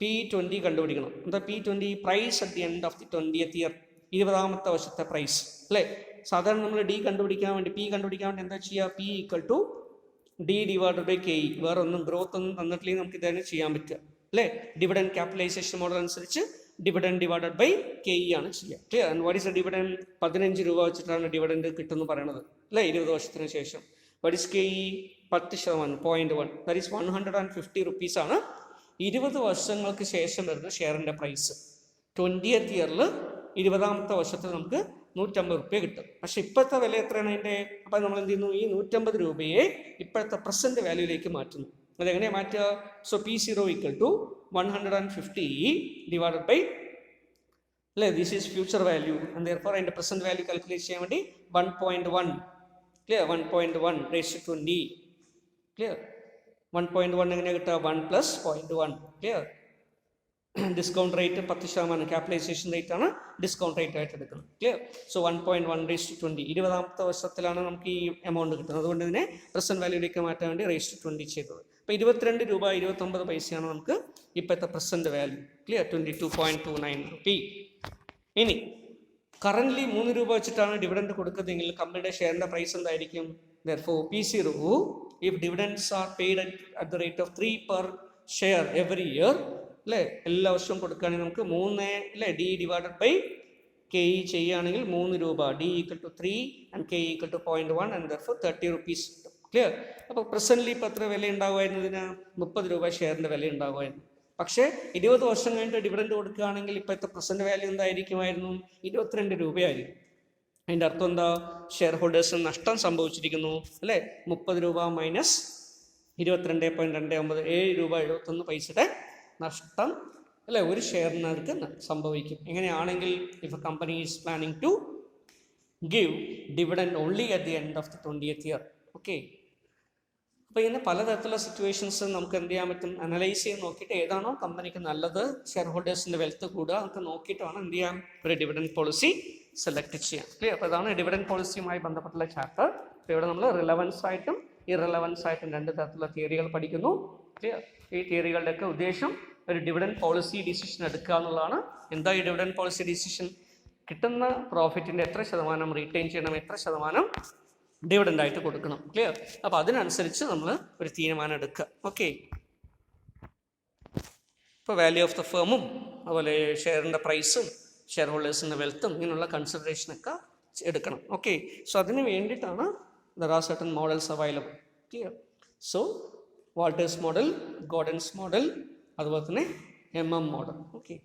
A: P20 കണ്ടുപിടിക്കണം. എന്താ P20? Price at the end of the 20th year, 20ാമത്തെ വർഷത്തെ പ്രൈസ്, അല്ലേ. സാധാരണ നമ്മൾ P കണ്ടുപിടിക്കാൻ വേണ്ടി എന്താ ചെയ്യുക? P = D/KE. വേറെ ഒന്നും ഗ്രോത്ത് ഒന്നും തന്നിട്ടില്ലെങ്കിൽ നമുക്ക് ഇതാണ് ചെയ്യാൻ പറ്റുക, അല്ലേ. ഡിവിഡൻഡ് ക്യാപിറ്റലൈസേഷൻ മോഡൽ അനുസരിച്ച് ഡിവിഡൻഡ് / KE ആണ് ചെയ്യുക, clear. And what is A dividend? 15 രൂപ വെച്ചിട്ടാണ് ഡിവിഡൻഡ് കിട്ടുമെന്ന് പറയുന്നത്, അല്ലേ, 20 വർഷത്തിന് ശേഷം. What is KE? 10%, 0.1, that is 150 rupees ആണ് 20 വർഷങ്ങൾക്ക് ശേഷം വരുന്ന ഷെയറിൻ്റെ പ്രൈസ്. 20th ഇയറിൽ 20ാമത്തെ വർഷത്തിൽ നമുക്ക് 150 രൂപ കിട്ടും. പക്ഷെ ഇപ്പോഴത്തെ വില എത്രയാണ് അതിൻ്റെ? അപ്പം നമ്മൾ എന്ത് ചെയ്യുന്നു? ഈ 150 രൂപയെ ഇപ്പോഴത്തെ പ്രസൻറ്റ് വാല്യൂയിലേക്ക് മാറ്റുന്നു. അതെങ്ങനെയാണ് മാറ്റുക? സോ P0 = 150 ഡിവൈഡഡ് ബൈ, അല്ലേ, this is future value. And therefore അതിൻ്റെ പ്രസൻറ്റ് വാല്യൂ കാൽക്കുലേറ്റ് ചെയ്യാൻ വേണ്ടി 1.1, ക്ലിയർ, 1.1 raised to 20, ക്ലിയർ. 1.1 എങ്ങനെ കിട്ടുക? 1 + 0.1, clear. Discount rate 10%, capitalization rate ആണ് ഡിസ്കൗണ്ട് റേറ്റ് ആയിട്ട് എടുക്കുന്നത്, ക്ലിയർ. സോ 1.1 raised to 20, 20ാമത്തെ വർഷത്തിലാണ് നമുക്ക് ഈ എമൗണ്ട് കിട്ടുന്നത്. അതുകൊണ്ട് ഇതിനെ പ്രസന്റ് വാല്യൂയിലേക്ക് മാറ്റാൻ വേണ്ടി raised to 20 ചെയ്തത്. അപ്പോൾ 22 രൂപ 29 പൈസയാണ് നമുക്ക് ഇപ്പോഴത്തെ പ്രസന്റ് വാല്യൂ, ക്ലിയർ, 22.29 rupee. ഇനി കറൻ്റ്ലി 3 രൂപ വെച്ചിട്ടാണ് ഡിവിഡൻഡ് കൊടുക്കുന്നതെങ്കിൽ കമ്പനിയുടെ ഷെയറിൻ്റെ പ്രൈസ് എന്തായിരിക്കും? Therefore P0, if dividends are paid at the rate of 3 per share every year, അല്ലേ, എല്ലാ വർഷവും കൊടുക്കുകയാണെങ്കിൽ നമുക്ക് 3, അല്ലേ, D/KE ചെയ്യുകയാണെങ്കിൽ 3 രൂപ, D = 3 and KE = 0.1 and therefore 30 rupees, clear. അപ്പോൾ പ്രസൻ്റ്ലി ഇപ്പോൾ എത്ര വില ഉണ്ടാകുമായിരുന്നു? ഇതിന് 30 രൂപ ഷെയറിൻ്റെ വില ഉണ്ടാകുമായിരുന്നു. പക്ഷേ 20 വർഷം കഴിഞ്ഞിട്ട് ഡിവിഡൻഡ് കൊടുക്കുകയാണെങ്കിൽ ഇപ്പോഴത്തെ പ്രസൻറ്റ് വാല്യൂ എന്തായിരിക്കുമായിരുന്നു? 22 രൂപയായിരിക്കും. അതിൻ്റെ അർത്ഥം എന്താ? ഷെയർ ഹോൾഡേഴ്സിന് നഷ്ടം സംഭവിച്ചിരിക്കുന്നു, അല്ലേ. 30 രൂപ മൈനസ് 22.29, 7 രൂപ 71 പൈസയുടെ നഷ്ടം, അല്ലേ, ഒരു ഷെയറിന് അവർക്ക് സംഭവിക്കും. എങ്ങനെയാണെങ്കിൽ if a company is planning to give dividend only at the end of the 20th year, okay. അപ്പോൾ ഇങ്ങനെ പലതരത്തിലുള്ള സിറ്റുവേഷൻസ് നമുക്ക് എന്ത് ചെയ്യാൻ പറ്റും? അനലൈസ് ചെയ്ത് നോക്കിയിട്ട് ഏതാണോ കമ്പനിക്ക് നല്ലത്, ഷെയർ ഹോൾഡേഴ്സിൻ്റെ വെൽത്ത് കൂടുക, നമുക്ക് നോക്കിയിട്ട് വേണം എന്ത് ചെയ്യാം? ഒരു ഡിവിഡൻഡ് പോളിസി സെലക്ട് ചെയ്യാം, ക്ലിയർ. അപ്പോൾ അതാണ് ഡിവിഡൻഡ് പോളിസിയുമായി ബന്ധപ്പെട്ടുള്ള ചാപ്റ്റർ. അപ്പോൾ ഇവിടെ നമ്മൾ റിലവൻസ് ആയിട്ടും ഇറലവൻസ് ആയിട്ടും 2 തരത്തിലുള്ള തിയറികൾ പഠിക്കുന്നു, ക്ലിയർ. ഈ തിയറികളുടെയൊക്കെ ഉദ്ദേശം ഒരു ഡിവിഡൻഡ് പോളിസി ഡിസിഷൻ എടുക്കുക എന്നുള്ളതാണ്. എന്താ ഈ ഡിവിഡൻഡ് പോളിസി ഡിസിഷൻ? കിട്ടുന്ന പ്രോഫിറ്റിൻ്റെ എത്ര ശതമാനം റീറ്റെയിൻ ചെയ്യണം, എത്ര ശതമാനം ഡിവിഡൻഡ് ആയിട്ട് കൊടുക്കണം, ക്ലിയർ. അപ്പോൾ അതിനനുസരിച്ച് നമ്മൾ ഒരു തീരുമാനം എടുക്കുക, ഓക്കെ. ഇപ്പോൾ വാല്യൂ ഓഫ് ദ ഫേമും അതുപോലെ ഷെയറിൻ്റെ പ്രൈസും ഷെയർ ഹോൾഡേഴ്സിൻ്റെ വെൽത്തും ഇങ്ങനെയുള്ള കൺസിഡറേഷനൊക്കെ എടുക്കണം, ഓക്കെ. സോ അതിന് വേണ്ടിയിട്ടാണ് there are certain models available, clear. So Walters model, Gordon's model, അതുപോലെ തന്നെ MM model, okay.